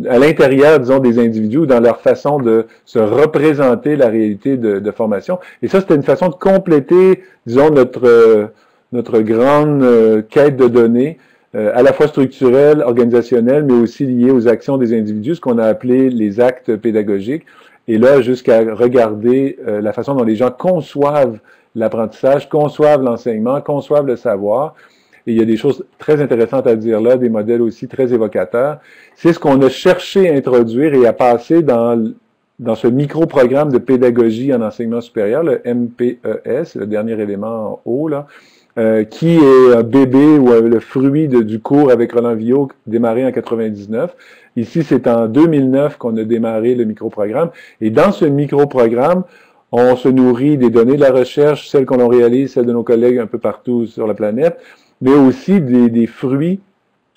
à l'intérieur, disons, des individus ou dans leur façon de se représenter la réalité de formation. Et ça, c'était une façon de compléter, disons, notre grande quête de données, à la fois structurelle, organisationnelle, mais aussi liée aux actions des individus, ce qu'on a appelé les actes pédagogiques. Et là, jusqu'à regarder la façon dont les gens conçoivent l'apprentissage, conçoivent l'enseignement, conçoivent le savoir. Et il y a des choses très intéressantes à dire là, des modèles aussi très évocateurs. C'est ce qu'on a cherché à introduire et à passer dans ce micro-programme de pédagogie en enseignement supérieur, le MPES, le dernier élément en haut, là, qui est un bébé ou le fruit du cours avec Roland Villot démarré en 99. Ici, c'est en 2009 qu'on a démarré le microprogramme. Et dans ce microprogramme, on se nourrit des données de la recherche, celles qu'on réalise, celles de nos collègues un peu partout sur la planète, mais aussi des fruits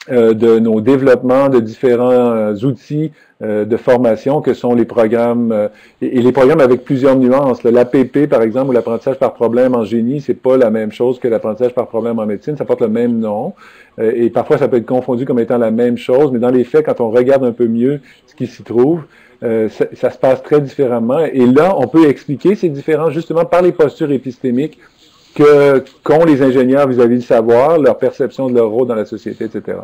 de nos développements de différents outils de formation que sont les programmes, et les programmes avec plusieurs nuances. L'APP, par exemple, ou l'apprentissage par problème en génie, c'est pas la même chose que l'apprentissage par problème en médecine, ça porte le même nom, et parfois ça peut être confondu comme étant la même chose, mais dans les faits, quand on regarde un peu mieux ce qui s'y trouve, ça se passe très différemment, et là, on peut expliquer ces différences justement par les postures épistémiques qu'ont les ingénieurs vis-à-vis du savoir, leur perception de leur rôle dans la société, etc.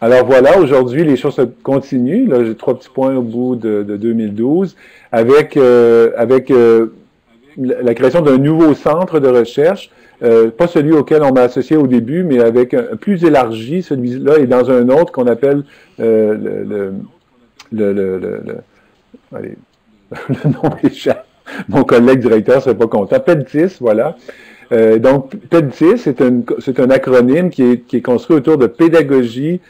Alors voilà, aujourd'hui, les choses se continuent. Là, j'ai 3 petits points au bout de 2012, avec la création d'un nouveau centre de recherche, pas celui auquel on m'a associé au début, mais avec un plus élargi. Celui-là est dans un autre qu'on appelle allez, le nom échappe. Mon collègue directeur serait pas content. PED10, voilà. Donc, PED10, c'est un acronyme qui est construit autour de pédagogie,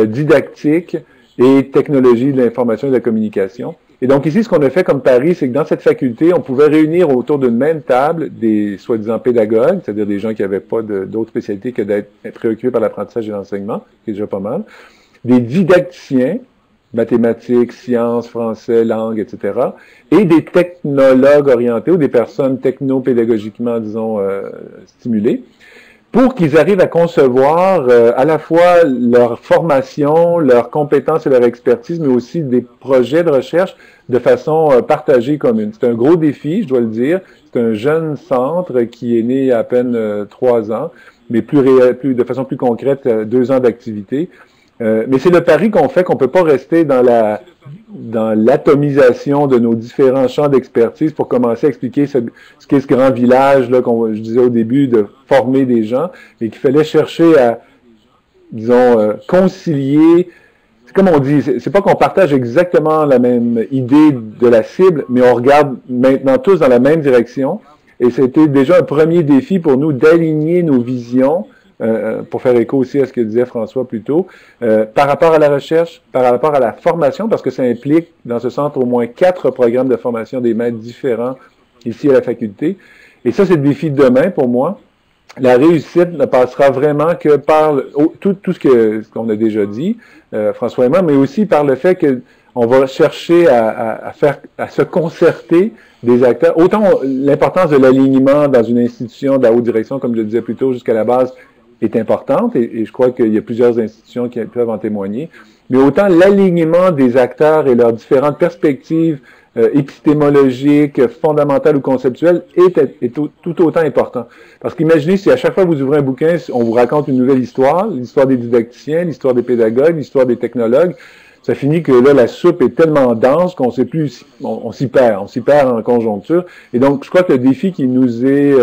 didactique et technologie de l'information et de la communication. Et donc ici, ce qu'on a fait comme pari, c'est que dans cette faculté, on pouvait réunir autour d'une même table des soi-disant pédagogues, c'est-à-dire des gens qui n'avaient pas d'autres spécialités que d'être préoccupés par l'apprentissage et l'enseignement, qui est déjà pas mal, des didacticiens, mathématiques, sciences, français, langue, etc., et des technologues orientés ou des personnes techno-pédagogiquement, disons, stimulées, pour qu'ils arrivent à concevoir à la fois leur formation, leurs compétences et leur expertise, mais aussi des projets de recherche de façon partagée commune. C'est un gros défi, je dois le dire. C'est un jeune centre qui est né il y a à peine 3 ans, mais de façon plus concrète, 2 ans d'activité. Mais c'est le pari qu'on fait qu'on peut pas rester dans l'atomisation de nos différents champs d'expertise pour commencer à expliquer ce qu'est ce grand village là je disais au début de former des gens, et qu'il fallait chercher à, disons, concilier. C'est comme on dit, c'est pas qu'on partage exactement la même idée de la cible, mais on regarde maintenant tous dans la même direction. Et c'était déjà un premier défi pour nous d'aligner nos visions. Pour faire écho aussi à ce que disait François plus tôt, par rapport à la recherche, par rapport à la formation, parce que ça implique dans ce centre au moins 4 programmes de formation des maîtres différents ici à la faculté. Et ça, c'est le défi de demain pour moi. La réussite ne passera vraiment que par tout ce qu'on a déjà dit, François et moi, mais aussi par le fait qu'on va chercher à se concerter des acteurs. Autant l'importance de l'alignement dans une institution de la haute direction, comme je le disais plus tôt, jusqu'à la base, est importante, et je crois qu'il y a plusieurs institutions qui peuvent en témoigner, mais autant l'alignement des acteurs et leurs différentes perspectives épistémologiques, fondamentales ou conceptuelles est tout autant important. Parce qu'imaginez si à chaque fois que vous ouvrez un bouquin, on vous raconte une nouvelle histoire, l'histoire des didacticiens, l'histoire des pédagogues, l'histoire des technologues, ça finit que là, la soupe est tellement dense qu'on sait plus, on s'y perd en conjoncture. Et donc, je crois que le défi qui nous est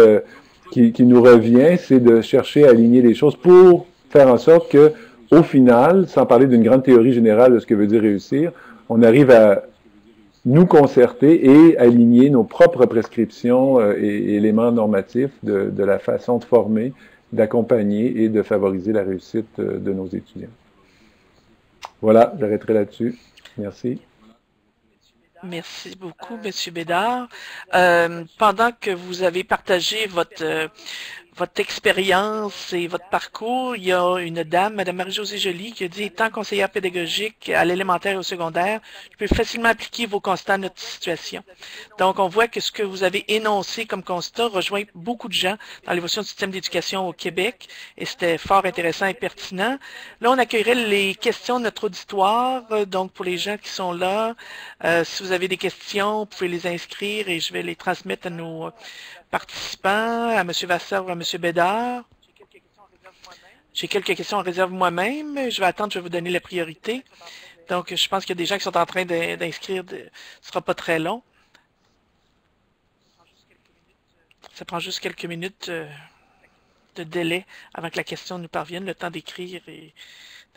qui nous revient, c'est de chercher à aligner les choses pour faire en sorte que, au final, sans parler d'une grande théorie générale de ce que veut dire réussir, on arrive à nous concerter et aligner nos propres prescriptions et éléments normatifs de la façon de former, d'accompagner et de favoriser la réussite de nos étudiants. Voilà, j'arrêterai là-dessus. Merci. Merci beaucoup, M. Bédard. Pendant que vous avez partagé votre expérience et votre parcours, il y a une dame, Mme Marie-Josée Joly, qui a dit « Étant conseillère pédagogique à l'élémentaire et au secondaire, je peux facilement appliquer vos constats à notre situation. » Donc, on voit que ce que vous avez énoncé comme constat rejoint beaucoup de gens dans l'évolution du système d'éducation au Québec, et c'était fort intéressant et pertinent. Là, on accueillerait les questions de notre auditoire. Donc, pour les gens qui sont là, si vous avez des questions, vous pouvez les inscrire et je vais les transmettre à nos participants, à M. Vasseur ou à M. Bédard. J'ai quelques questions en réserve moi-même. Je vais attendre, je vais vous donner la priorité. Donc, je pense qu'il y a des gens qui sont en train d'inscrire. Ce ne sera pas très long. Ça prend juste quelques minutes de délai avant que la question nous parvienne, le temps d'écrire et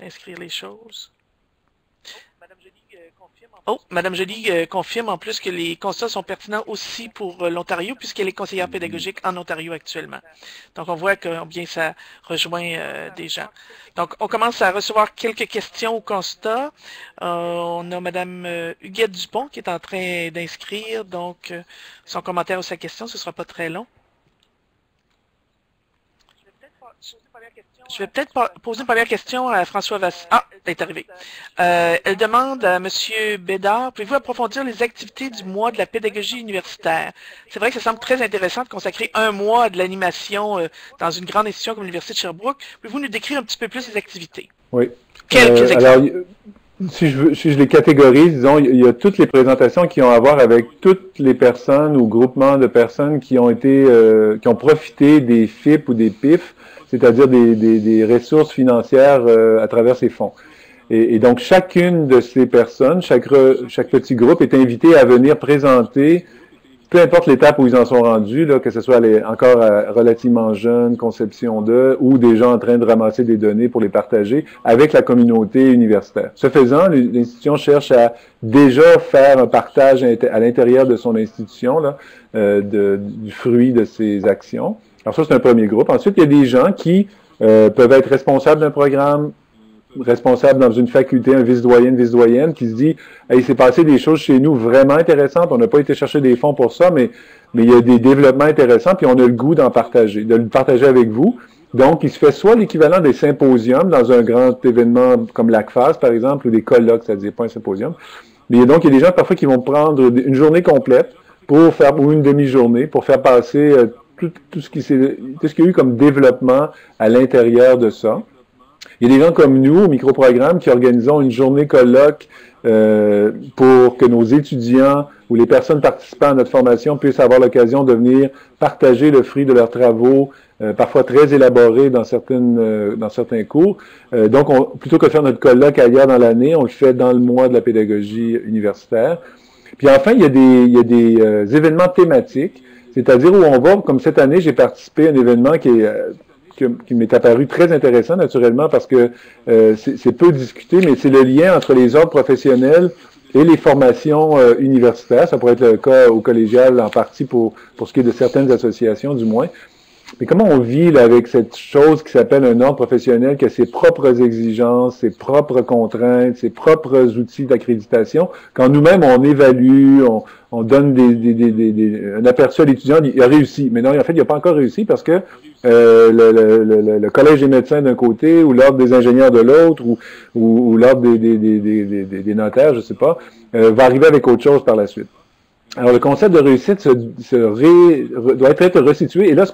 d'inscrire les choses. Oh, Madame Joly confirme en plus que les constats sont pertinents aussi pour l'Ontario, puisqu'elle est conseillère pédagogique en Ontario actuellement. Donc, on voit combien ça rejoint des gens. Donc, on commence à recevoir quelques questions ou constats. On a Madame Huguette Dupont qui est en train d'inscrire, donc son commentaire ou sa question, ce ne sera pas très long. Je vais peut-être poser une première question à François Vassy. Ah, elle est arrivée. Elle demande à M. Bédard, pouvez-vous approfondir les activités du mois de la pédagogie universitaire? C'est vrai que ça semble très intéressant de consacrer un mois de l'animation dans une grande institution comme l'Université de Sherbrooke. Pouvez-vous nous décrire un petit peu plus les activités? Oui. Quelques exemples. Alors, si je les catégorise, disons, il y a toutes les présentations qui ont à voir avec toutes les personnes ou groupements de personnes qui ont été, qui ont profité des FIP ou des PIF, c'est-à-dire des ressources financières à travers ces fonds. Et donc, chacune de ces personnes, chaque petit groupe est invité à venir présenter, peu importe l'étape où ils en sont rendus, là, que ce soit encore relativement jeunes, conception de, ou des gens en train de ramasser des données pour les partager avec la communauté universitaire. Ce faisant, l'institution cherche à déjà faire un partage à l'intérieur de son institution là, du fruit de ses actions. Alors ça, c'est un premier groupe. Ensuite, il y a des gens qui peuvent être responsables d'un programme, responsable dans une faculté, un vice-doyenne qui se dit « Hey, il s'est passé des choses chez nous vraiment intéressantes, on n'a pas été chercher des fonds pour ça, mais il y a des développements intéressants, puis on a le goût d'en partager, de le partager avec vous. » Donc, il se fait soit l'équivalent des symposiums dans un grand événement comme l'ACFAS, par exemple, ou des colloques, c'est-à-dire pas un symposium. Mais donc, il y a des gens parfois qui vont prendre une journée complète ou une demi-journée pour faire passer tout ce qu'il y a eu comme développement à l'intérieur de ça. Il y a des gens comme nous, au microprogramme, qui organisons une journée colloque pour que nos étudiants ou les personnes participant à notre formation puissent avoir l'occasion de venir partager le fruit de leurs travaux, parfois très élaborés dans certains cours. Donc, plutôt que de faire notre colloque ailleurs dans l'année, on le fait dans le mois de la pédagogie universitaire. Puis enfin, il y a des événements thématiques, c'est-à-dire où on va, comme cette année, j'ai participé à un événement qui m'est apparu très intéressant, naturellement, parce que c'est peu discuté, mais c'est le lien entre les ordres professionnels et les formations universitaires. Ça pourrait être le cas au collégial en partie pour ce qui est de certaines associations, du moins. Mais comment on vit là, avec cette chose qui s'appelle un ordre professionnel, qui a ses propres exigences, ses propres contraintes, ses propres outils d'accréditation, quand nous-mêmes on évalue, on donne un aperçu à l'étudiant, il a réussi. Mais non, en fait, il n'a pas encore réussi parce que le collège des médecins d'un côté, ou l'ordre des ingénieurs de l'autre, ou l'ordre des notaires, je sais pas, va arriver avec autre chose par la suite. Alors, le concept de réussite doit être resitué. Et là, ce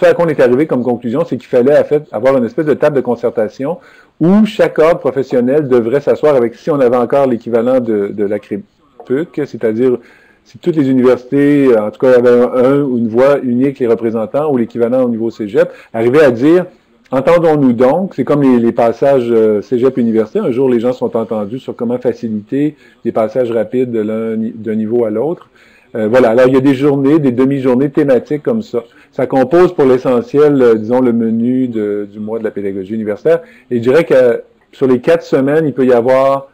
à quoi on est arrivé comme conclusion, c'est qu'il fallait, en fait, avoir une espèce de table de concertation où chaque ordre professionnel devrait s'asseoir avec, si on avait encore l'équivalent de la CREPUC, c'est-à-dire si toutes les universités, en tout cas, avaient un ou une voix unique, les représentants, ou l'équivalent au niveau cégep, arrivaient à dire entendons-nous donc, c'est comme les passages cégep-université, un jour les gens sont entendus sur comment faciliter les passages rapides d'un niveau à l'autre. Voilà, alors il y a des journées, des demi-journées thématiques comme ça. Ça compose pour l'essentiel, disons, le menu du mois de la pédagogie universitaire. Et je dirais que sur les 4 semaines, il peut y avoir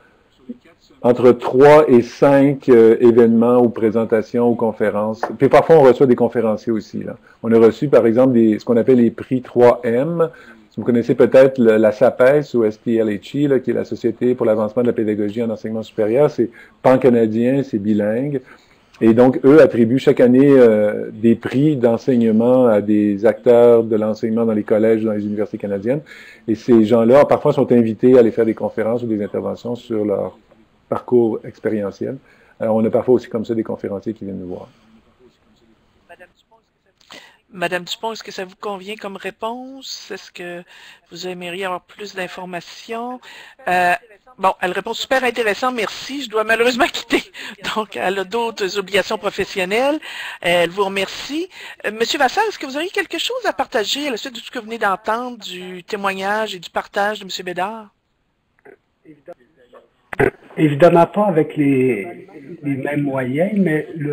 entre 3 et 5 événements ou présentations ou conférences. Puis parfois, on reçoit des conférenciers aussi. Là. On a reçu, par exemple, ce qu'on appelle les prix 3M. Vous connaissez peut-être la SAPES ou SPLHI, là, qui est la Société pour l'avancement de la pédagogie en enseignement supérieur. C'est pan-canadien, c'est bilingue. Et donc, eux attribuent chaque année des prix d'enseignement à des acteurs de l'enseignement dans les collèges ou dans les universités canadiennes. Et ces gens-là, parfois, sont invités à aller faire des conférences ou des interventions sur leur parcours expérientiel. Alors, on a parfois aussi comme ça des conférenciers qui viennent nous voir. Madame Dupont, est-ce que ça vous convient comme réponse? Est-ce que vous aimeriez avoir plus d'informations? Bon, elle répond super intéressant, merci. Je dois malheureusement quitter. Donc, elle a d'autres obligations professionnelles. Elle vous remercie. Monsieur Vassal, est-ce que vous auriez quelque chose à partager à la suite de tout ce que vous venez d'entendre, du témoignage et du partage de Monsieur Bédard? Évidemment pas avec les mêmes moyens, mais je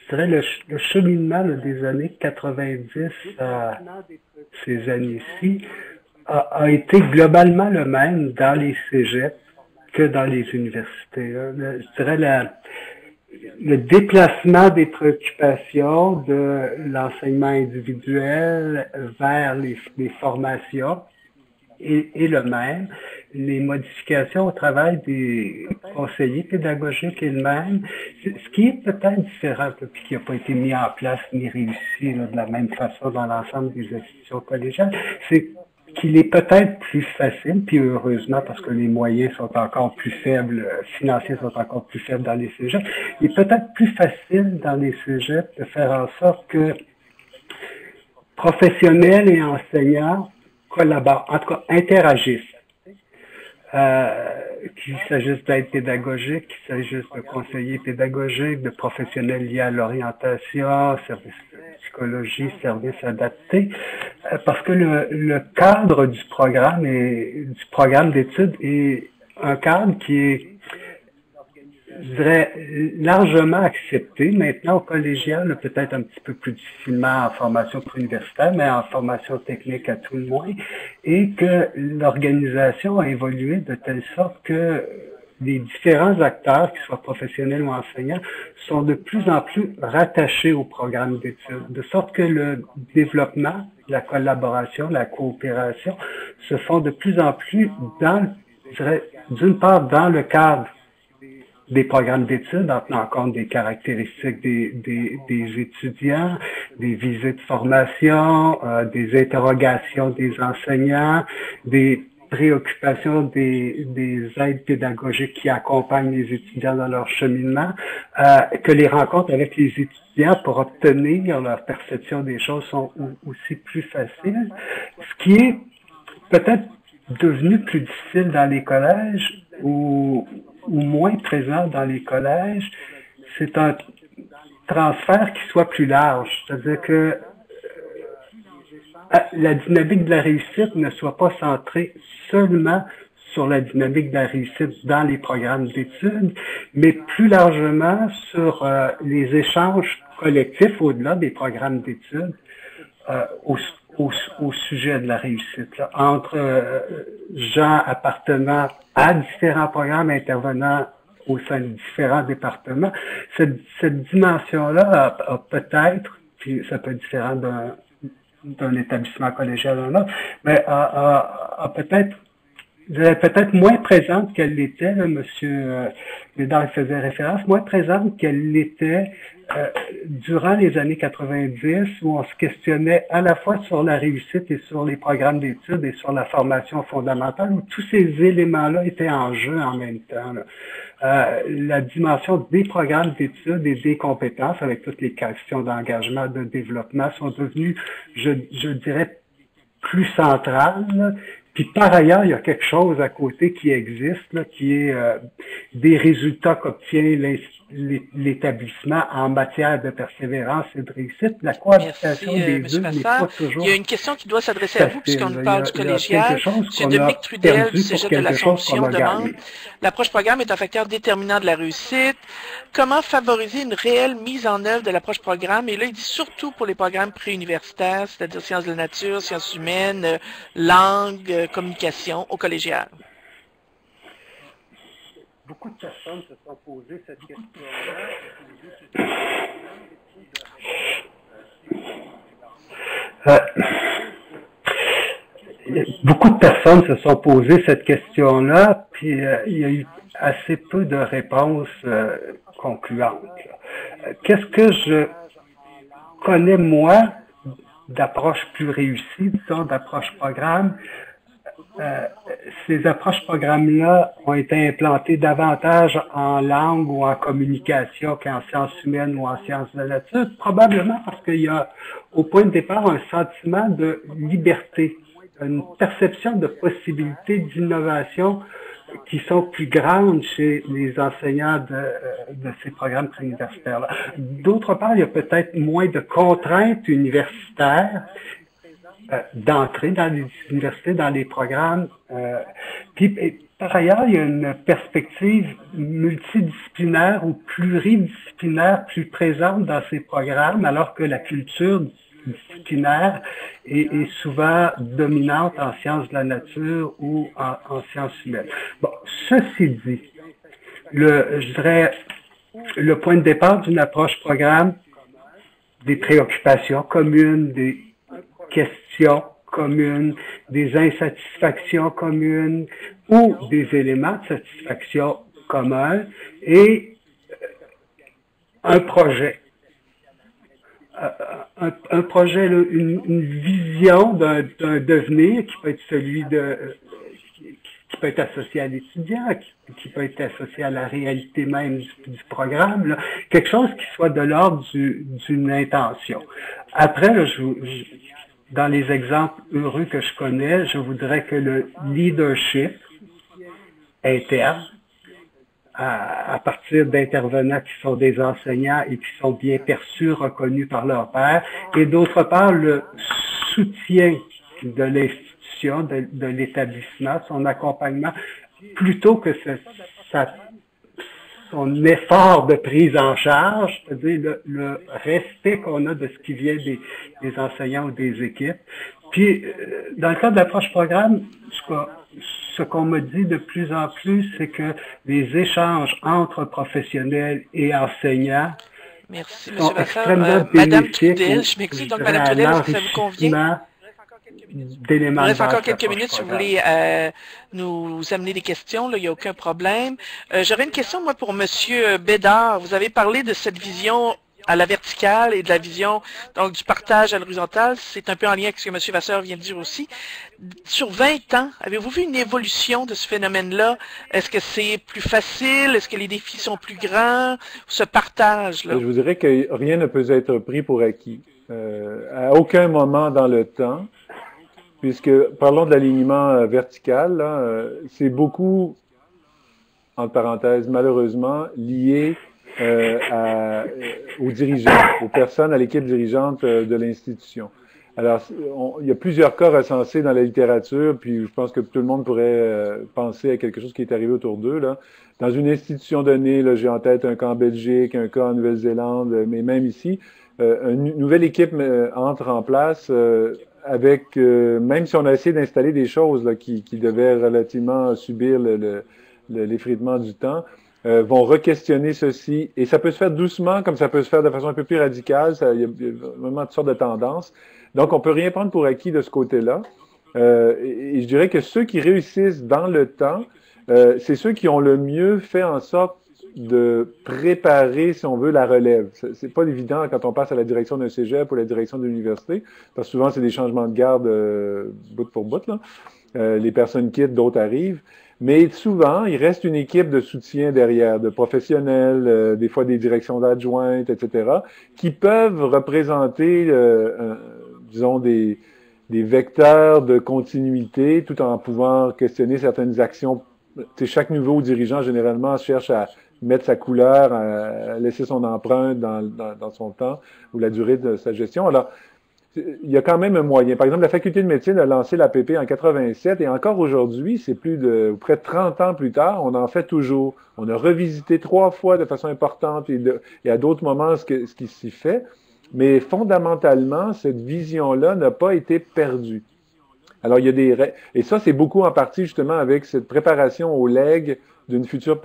dirais le cheminement des années 90 à ces années-ci a été globalement le même dans les cégeps que dans les universités. Je dirais le déplacement des préoccupations de l'enseignement individuel vers les formations est le même. Les modifications au travail des conseillers pédagogiques est le même. Ce qui est peut-être différent, puis qui n'a pas été mis en place ni réussi là, de la même façon dans l'ensemble des institutions collégiales, c'est qu'il est peut-être plus facile, puis heureusement parce que les moyens sont encore plus faibles, financiers sont encore plus faibles dans les cégeps, il est peut-être plus facile dans les cégeps de faire en sorte que professionnels et enseignants collaborent, en tout cas interagissent. Qu'il s'agisse d'aide pédagogique, qu'il s'agisse de conseillers pédagogiques, de professionnels liés à l'orientation, services de psychologie, services adaptés, parce que le cadre du programme d'études est un cadre qui est, je dirais, largement accepté maintenant au collégial, peut-être un petit peu plus difficilement en formation préuniversitaire, mais en formation technique à tout le moins, et que l'organisation a évolué de telle sorte que les différents acteurs, qu'ils soient professionnels ou enseignants, sont de plus en plus rattachés au programme d'études, de sorte que le développement, la collaboration, la coopération se font de plus en plus je dirais, d'une part dans le cadre des programmes d'études en tenant compte des caractéristiques des étudiants, des visées de formation, des interrogations des enseignants, des préoccupations des aides pédagogiques qui accompagnent les étudiants dans leur cheminement, que les rencontres avec les étudiants pour obtenir leur perception des choses sont aussi plus faciles, ce qui est peut-être devenu plus difficile dans les collèges ou moins présent dans les collèges, c'est un transfert qui soit plus large. C'est-à-dire que la dynamique de la réussite ne soit pas centrée seulement sur la dynamique de la réussite dans les programmes d'études, mais plus largement sur les échanges collectifs au-delà des programmes d'études au sujet de la réussite, là, entre gens appartenant à différents programmes intervenant au sein de différents départements. Cette dimension-là a peut-être, puis ça peut être différent d'un établissement collégial à un autre, mais a peut-être moins présente qu'elle l'était, là, Monsieur Bédard faisait référence, moins présente qu'elle l'était durant les années 90, où on se questionnait à la fois sur la réussite et sur les programmes d'études et sur la formation fondamentale, où tous ces éléments-là étaient en jeu en même temps. La dimension des programmes d'études et des compétences, avec toutes les questions d'engagement, de développement, sont devenues, je dirais, plus centrales. Là. Puis par ailleurs, il y a quelque chose à côté qui existe, là, qui est des résultats qu'obtient l'établissement en matière de persévérance et de réussite. La cohabitation des deux n'est pas toujours. Il y a une question qui doit s'adresser à vous, puisqu'on nous parle du collégial. M. Dominique Trudel du Cégep de l'Assomption demande: l'approche programme est un facteur déterminant de la réussite. Comment favoriser une réelle mise en œuvre de l'approche programme? Et là, il dit surtout pour les programmes préuniversitaires, c'est-à-dire sciences de la nature, sciences humaines, langue, communication au collégial. Beaucoup de personnes se sont posées cette question-là. Beaucoup de personnes se sont posées cette question-là, puis il y a eu assez peu de réponses concluantes. Qu'est-ce que je connais, moi, d'approche plus réussie, disons, d'approche programme? Ces approches programmes-là ont été implantées davantage en langue ou en communication qu'en sciences humaines ou en sciences de la nature, probablement parce qu'il y a au point de départ un sentiment de liberté, une perception de possibilités d'innovation qui sont plus grandes chez les enseignants de ces programmes préuniversitaires-là. D'autre part, il y a peut-être moins de contraintes universitaires d'entrer dans les universités, dans les programmes. Puis, par ailleurs, il y a une perspective multidisciplinaire ou pluridisciplinaire plus présente dans ces programmes, alors que la culture interdisciplinaire est souvent dominante en sciences de la nature ou en sciences humaines. Bon, ceci dit, je dirais, le point de départ d'une approche programme, des préoccupations communes, des questions communes, des insatisfactions communes ou des éléments de satisfaction communs et un projet. Un projet, là, une vision d'un devenir qui peut être celui qui peut être associé à l'étudiant, qui peut être associé à la réalité même du programme, là. Quelque chose qui soit de l'ordre d'une intention. Après, là, dans les exemples heureux que je connais, je voudrais que le leadership interne, à partir d'intervenants qui sont des enseignants et qui sont bien perçus, reconnus par leur pairs, et d'autre part, le soutien de l'institution, de l'établissement, son accompagnement, plutôt que son effort de prise en charge, c'est-à-dire le respect qu'on a de ce qui vient des enseignants ou des équipes. Puis, dans le cadre de l'approche programme, ce qu'on me dit de plus en plus, c'est que les échanges entre professionnels et enseignants sont extrêmement Madame bénéfiques Trudel, je m'excuse, donc Madame Trudel, est-ce que ça vous convient? d'éléments. Il reste encore quelques minutes si vous voulez nous amener des questions, là, il n'y a aucun problème. J'aurais une question, moi, pour Monsieur Bédard. Vous avez parlé de cette vision à la verticale et de la vision donc du partage à l'horizontale. C'est un peu en lien avec ce que M. Vasseur vient de dire aussi. Sur 20 ans, avez-vous vu une évolution de ce phénomène-là? Est-ce que c'est plus facile? Est-ce que les défis sont plus grands? Ce partage-là? Je vous dirais que rien ne peut être pris pour acquis. À aucun moment dans le temps, puisque, parlons de l'alignement vertical, c'est beaucoup, entre parenthèses, malheureusement, lié aux dirigeants, aux personnes, à l'équipe dirigeante de l'institution. Alors, il y a plusieurs cas recensés dans la littérature, puis je pense que tout le monde pourrait penser à quelque chose qui est arrivé autour d'eux, là. Dans une institution donnée, là, j'ai en tête un cas en Belgique, un cas en Nouvelle-Zélande, mais même ici, une nouvelle équipe entre en place avec, même si on a essayé d'installer des choses là, qui devaient relativement subir l'effritement du temps, vont re-questionner ceci. Et ça peut se faire doucement, comme ça peut se faire de façon un peu plus radicale. Il y a vraiment toutes sortes de tendances. Donc, on peut rien prendre pour acquis de ce côté-là. Et je dirais que ceux qui réussissent dans le temps, c'est ceux qui ont le mieux fait en sorte de préparer, si on veut, la relève. C'est pas évident quand on passe à la direction d'un cégep ou à la direction de l'université, parce que souvent, c'est des changements de garde bout pour bout, là. Les personnes quittent, d'autres arrivent. Mais souvent, il reste une équipe de soutien derrière, de professionnels, des fois des directions d'adjointes, etc., qui peuvent représenter, disons, des vecteurs de continuité, tout en pouvant questionner certaines actions. Chaque nouveau dirigeant, généralement, cherche à mettre sa couleur, à laisser son empreinte dans son temps ou la durée de sa gestion. Alors, il y a quand même un moyen. Par exemple, la faculté de médecine a lancé l'APP en 87 et encore aujourd'hui, c'est près de 30 ans plus tard, on en fait toujours. On a revisité 3 fois de façon importante et à d'autres moments ce qui s'y fait. Mais fondamentalement, cette vision-là n'a pas été perdue. Alors, il y a et ça, c'est beaucoup en partie justement avec cette préparation au legs d'un futur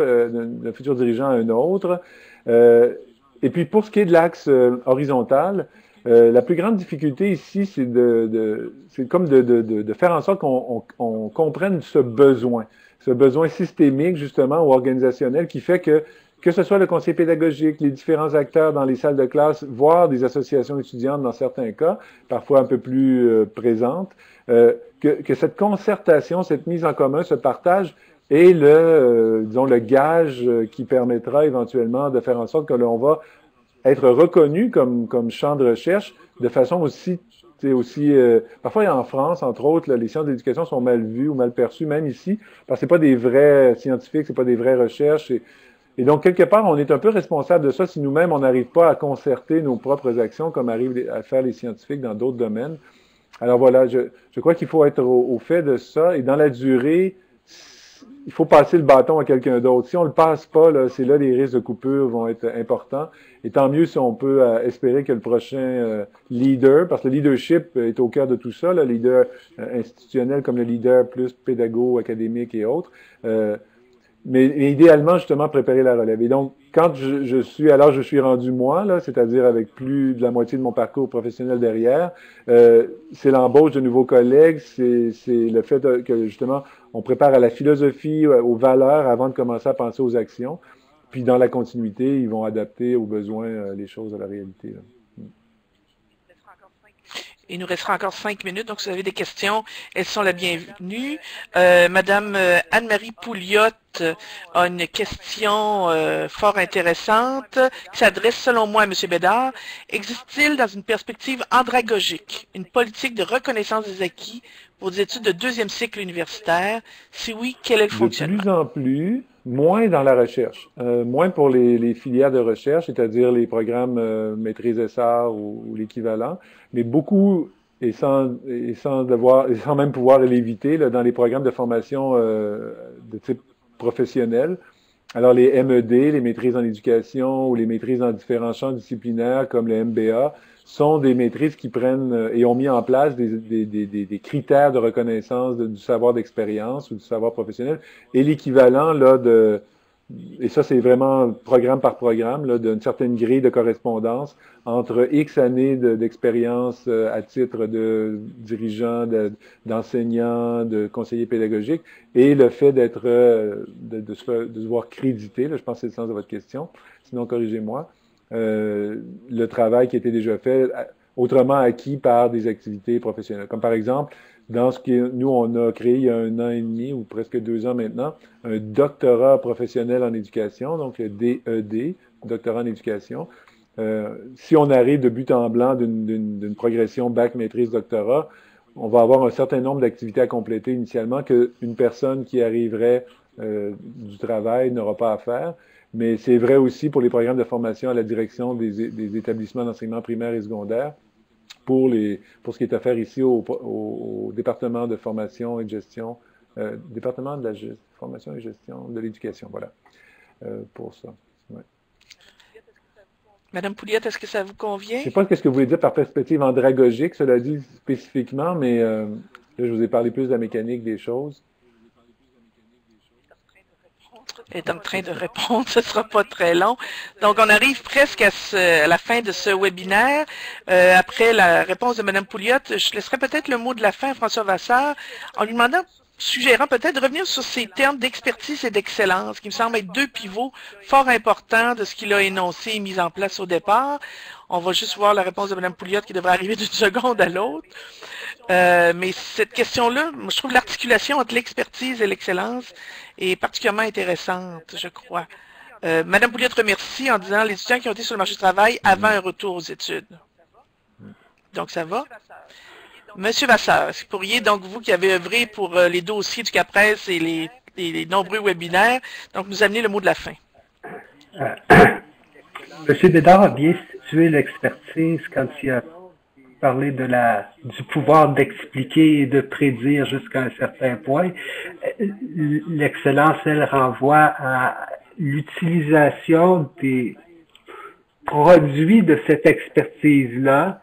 dirigeant à un autre. Et puis, pour ce qui est de l'axe horizontal, la plus grande difficulté ici, c'est comme de faire en sorte qu'on comprenne ce besoin systémique, justement, ou organisationnel, qui fait que ce soit le conseil pédagogique, les différents acteurs dans les salles de classe, voire des associations étudiantes dans certains cas, parfois un peu plus présentes, que cette concertation, cette mise en commun, ce partage est disons, le gage qui permettra éventuellement de faire en sorte que l'on va être reconnu comme champ de recherche de façon aussi parfois en France, entre autres, là, les sciences d'éducation sont mal vues ou mal perçues, même ici, parce que c'est pas des vrais scientifiques, c'est pas des vraies recherches. Et donc, quelque part, on est un peu responsable de ça si nous-mêmes, on n'arrive pas à concerter nos propres actions comme arrivent à faire les scientifiques dans d'autres domaines. Alors voilà, je crois qu'il faut être au fait de ça. Et dans la durée, il faut passer le bâton à quelqu'un d'autre. Si on le passe pas, là, c'est là les risques de coupure vont être importants. Et tant mieux si on peut espérer que le prochain leader, parce que le leadership est au cœur de tout ça, le leader institutionnel comme le leader plus pédago, académique et autres, mais idéalement, justement, préparer la relève. Et donc, quand je suis à l'âge où je suis rendu moi, là, c'est-à-dire avec plus de la moitié de mon parcours professionnel derrière, c'est l'embauche de nouveaux collègues, c'est le fait que, justement, on prépare à la philosophie, aux valeurs avant de commencer à penser aux actions. Puis, dans la continuité, ils vont adapter aux besoins les choses à la réalité, là. Il nous restera encore 5 minutes, donc si vous avez des questions, elles sont la bienvenue. Madame Anne-Marie Pouliot a une question fort intéressante qui s'adresse selon moi à M. Bédard. Existe-t-il dans une perspective andragogique une politique de reconnaissance des acquis pour des études de deuxième cycle universitaire? Si oui, quel est le fonctionnement? De plus en plus, moins dans la recherche, moins pour les filières de recherche, c'est-à-dire les programmes maîtrise SR ou l'équivalent, mais beaucoup, et sans même pouvoir l'éviter, dans les programmes de formation de type professionnel. Alors les MED, les maîtrises en éducation ou les maîtrises en différents champs disciplinaires comme le MBA, sont des maîtrises qui prennent et ont mis en place des critères de reconnaissance du savoir d'expérience ou du savoir professionnel. Et l'équivalent là et ça c'est vraiment programme par programme, là, d'une certaine grille de correspondance entre X années d'expérience à titre de dirigeant, d'enseignant, de conseiller pédagogique, et le fait d'être de se voir crédité, là, je pense que c'est le sens de votre question, sinon corrigez-moi. Le travail qui a été déjà fait, autrement acquis par des activités professionnelles. Comme par exemple, dans ce que nous, on a créé il y a 1 an et demi, ou presque 2 ans maintenant, un doctorat professionnel en éducation, donc le DED, doctorat en éducation. Si on arrive de but en blanc d'une progression bac, maîtrise, doctorat, on va avoir un certain nombre d'activités à compléter initialement qu'une personne qui arriverait du travail n'aura pas à faire. Mais c'est vrai aussi pour les programmes de formation à la direction des établissements d'enseignement primaire et secondaire, pour ce qui est à faire ici au département de formation et de gestion, département de la formation et gestion de l'éducation, voilà, pour ça. Ouais. Madame Pouliot, est-ce que ça vous convient? Je ne sais pas ce que vous voulez dire par perspective andragogique, cela dit spécifiquement, mais là, je vous ai parlé plus de la mécanique des choses. Est en train de répondre, ce ne sera pas très long. Donc, on arrive presque à la fin de ce webinaire. Après la réponse de Mme Pouliot, je laisserai peut-être le mot de la fin à François Vasseur en lui suggérant peut-être de revenir sur ces termes d'expertise et d'excellence, qui me semblent être 2 pivots fort importants de ce qu'il a énoncé et mis en place au départ. On va juste voir la réponse de Mme Pouliot qui devrait arriver d'une seconde à l'autre. Mais cette question-là, je trouve l'articulation entre l'expertise et l'excellence est particulièrement intéressante, je crois. Madame Pouliot remercie en disant les étudiants qui ont été sur le marché du travail avant un retour aux études. Donc, ça va? Monsieur Vasseur, est-ce que vous pourriez, donc vous qui avez œuvré pour les dossiers du CAPRES et les nombreux webinaires, donc nous amener le mot de la fin? Monsieur Bédard a bien situé l'expertise quand il a parlé du pouvoir d'expliquer et de prédire jusqu'à un certain point. L'excellence, elle renvoie à l'utilisation des produits de cette expertise-là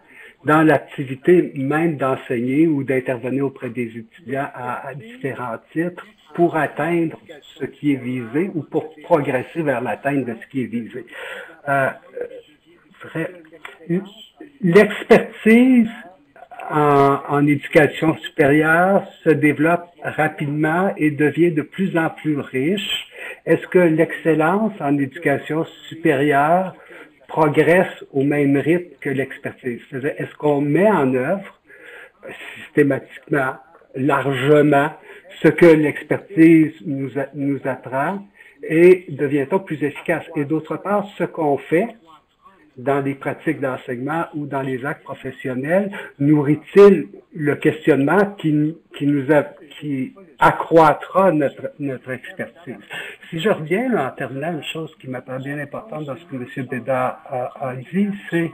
dans l'activité même d'enseigner ou d'intervenir auprès des étudiants à différents titres pour atteindre ce qui est visé ou pour progresser vers l'atteinte de ce qui est visé. L'expertise en éducation supérieure se développe rapidement et devient de plus en plus riche. Est-ce que l'excellence en éducation supérieure progresse au même rythme que l'expertise? Est-ce qu'on met en œuvre systématiquement, largement, ce que l'expertise nous apprend et devient-on plus efficace? Et d'autre part, ce qu'on fait dans les pratiques d'enseignement ou dans les actes professionnels nourrit-il le questionnement qui accroîtra notre expertise? Si je reviens en terminant, une chose qui m'apparaît bien importante dans ce que M. Bédard a dit, c'est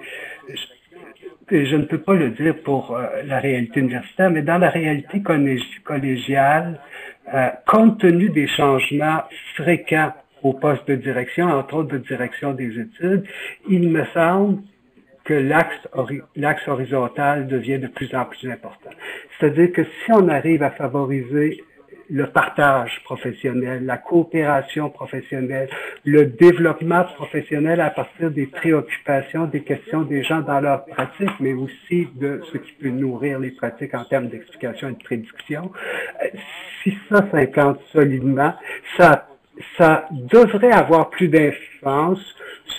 et je ne peux pas le dire pour la réalité universitaire, mais dans la réalité collégiale, compte tenu des changements fréquents au poste de direction, entre autres de direction des études, il me semble que l'axe horizontal devient de plus en plus important. C'est-à-dire que si on arrive à favoriser le partage professionnel, la coopération professionnelle, le développement professionnel à partir des préoccupations, des questions des gens dans leur pratique, mais aussi de ce qui peut nourrir les pratiques en termes d'explication et de prédiction. Si ça s'implante solidement, ça devrait avoir plus d'influence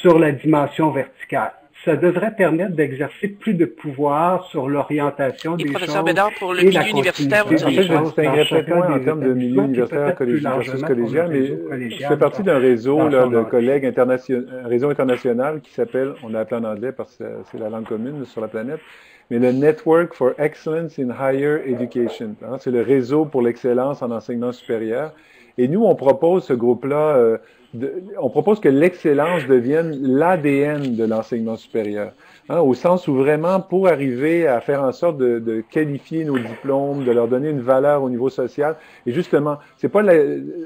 sur la dimension verticale. Ça devrait permettre d'exercer plus de pouvoir sur l'orientation des choses. Professeur Bédard, pour le milieu universitaire, en fait, je distinguerais peut-être moins en termes de milieu universitaire versus collégial, mais je fais partie d'un réseau là, de collègues un réseau international qui s'appelle, on l'a appelé en anglais parce que c'est la langue commune sur la planète, mais le Network for Excellence in Higher Education. C'est le réseau pour l'excellence en enseignement supérieur. Et nous, on propose ce groupe-là, on propose que l'excellence devienne l'ADN de l'enseignement supérieur, au sens où vraiment, pour arriver à faire en sorte de qualifier nos diplômes, de leur donner une valeur au niveau social, et justement, c'est pas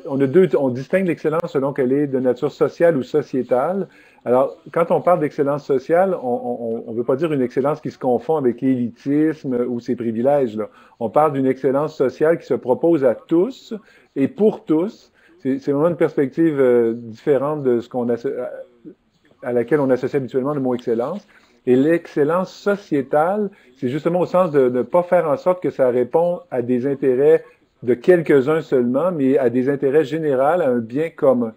on distingue l'excellence selon qu'elle est de nature sociale ou sociétale. Alors, quand on parle d'excellence sociale, on ne veut pas dire une excellence qui se confond avec l'élitisme ou ses privilèges, là. On parle d'une excellence sociale qui se propose à tous et pour tous. C'est vraiment une perspective différente de ce à laquelle on associe habituellement le mot excellence. Et l'excellence sociétale, c'est justement au sens de ne pas faire en sorte que ça répond à des intérêts de quelques-uns seulement, mais à des intérêts généraux, à un bien commun.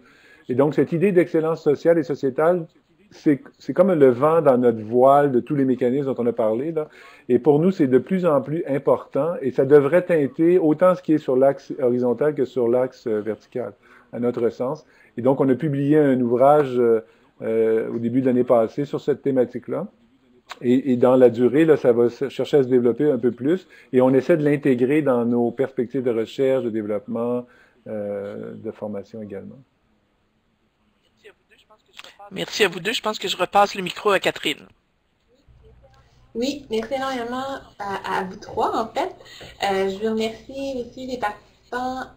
Et donc, cette idée d'excellence sociale et sociétale, c'est comme le vent dans notre voile de tous les mécanismes dont on a parlé, là. Et pour nous, c'est de plus en plus important et ça devrait teinter autant ce qui est sur l'axe horizontal que sur l'axe vertical, à notre sens. Et donc, on a publié un ouvrage au début de l'année passée sur cette thématique-là. Et dans la durée, là, ça va chercher à se développer un peu plus et on essaie de l'intégrer dans nos perspectives de recherche, de développement, de formation également. Merci à vous deux. Je pense que je repasse le micro à Catherine. Oui, merci énormément à vous trois, en fait. Je veux remercier aussi les participants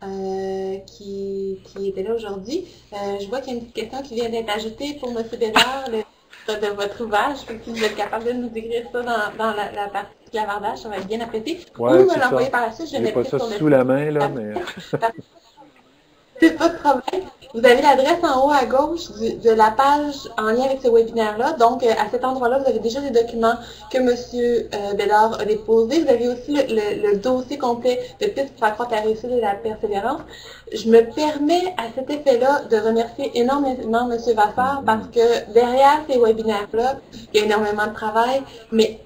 qui étaient là aujourd'hui. Je vois qu'il y a une petite question qui vient d'être ajoutée pour M. Bédard, le titre de votre ouvrage. Si vous êtes capable de nous écrire ça dans la partie clavardage, ça va être bien apprécié. Ouais, ou me l'envoyer par la suite, je n'ai pas ça sous la main, là, mais... C'est pas de problème. Vous avez l'adresse en haut à gauche de la page en lien avec ce webinaire-là. Donc, à cet endroit-là, vous avez déjà les documents que M. Bédard a déposés. Vous avez aussi le dossier complet de pistes pour accroître la réussite et la persévérance. Je me permets, à cet effet-là, de remercier énormément M. Vassar parce que derrière ces webinaires-là, il y a énormément de travail, mais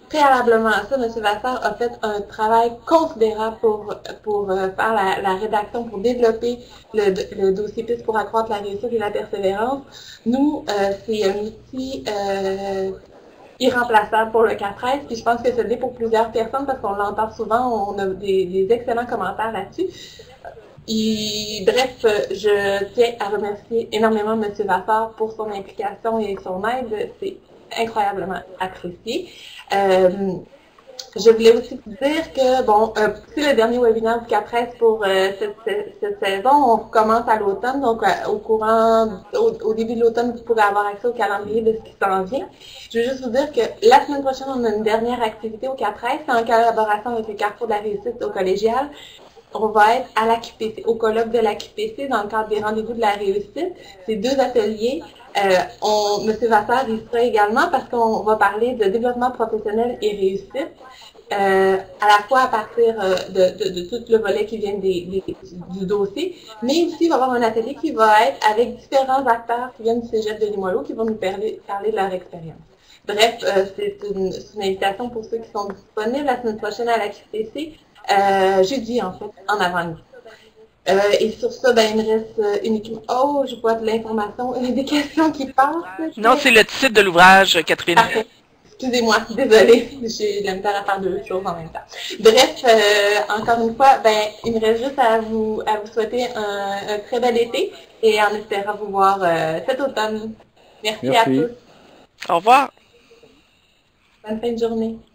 préalablement à ça, M. Vassar a fait un travail considérable pour faire la rédaction, pour développer le dossier PIST pour accroître la réussite et la persévérance. Nous, c'est un outil irremplaçable pour le 4S, puis je pense que c'est l'est pour plusieurs personnes parce qu'on l'entend souvent, on a des excellents commentaires là-dessus. Bref, je tiens à remercier énormément M. Vassar pour son implication et son aide. C'est incroyablement apprécié. Je voulais aussi vous dire que, bon, c'est le dernier webinaire du 4S pour cette saison. On commence à l'automne, donc au début de l'automne, vous pourrez avoir accès au calendrier de ce qui s'en vient. Je veux juste vous dire que la semaine prochaine, on a une dernière activité au 4S, c'est en collaboration avec le Carrefour de la réussite au collégial. On va être à l'AQPC, au colloque de l'AQPC dans le cadre des rendez-vous de la réussite. C'est 2 ateliers. M. Vassar y sera également parce qu'on va parler de développement professionnel et réussite, à la fois à partir de tout le volet qui vient du dossier, mais aussi il va y avoir un atelier qui va être avec différents acteurs qui viennent du Cégep de Limoilou qui vont nous parler de leur expérience. Bref, c'est une invitation pour ceux qui sont disponibles la semaine prochaine à l'AQPC, jeudi en fait, en avant-midi. Et sur ça, ben, il me reste uniquement... Oh, je vois de l'information. Il y a des questions qui passent. Non, c'est le titre de l'ouvrage, Catherine. Parfait. Excusez-moi, désolée. J'ai de la misère à faire 2 choses en même temps. Bref, encore une fois, ben, il me reste juste à vous souhaiter un très bel été et en espérant vous voir cet automne. Merci à tous. Au revoir. Bonne fin de journée.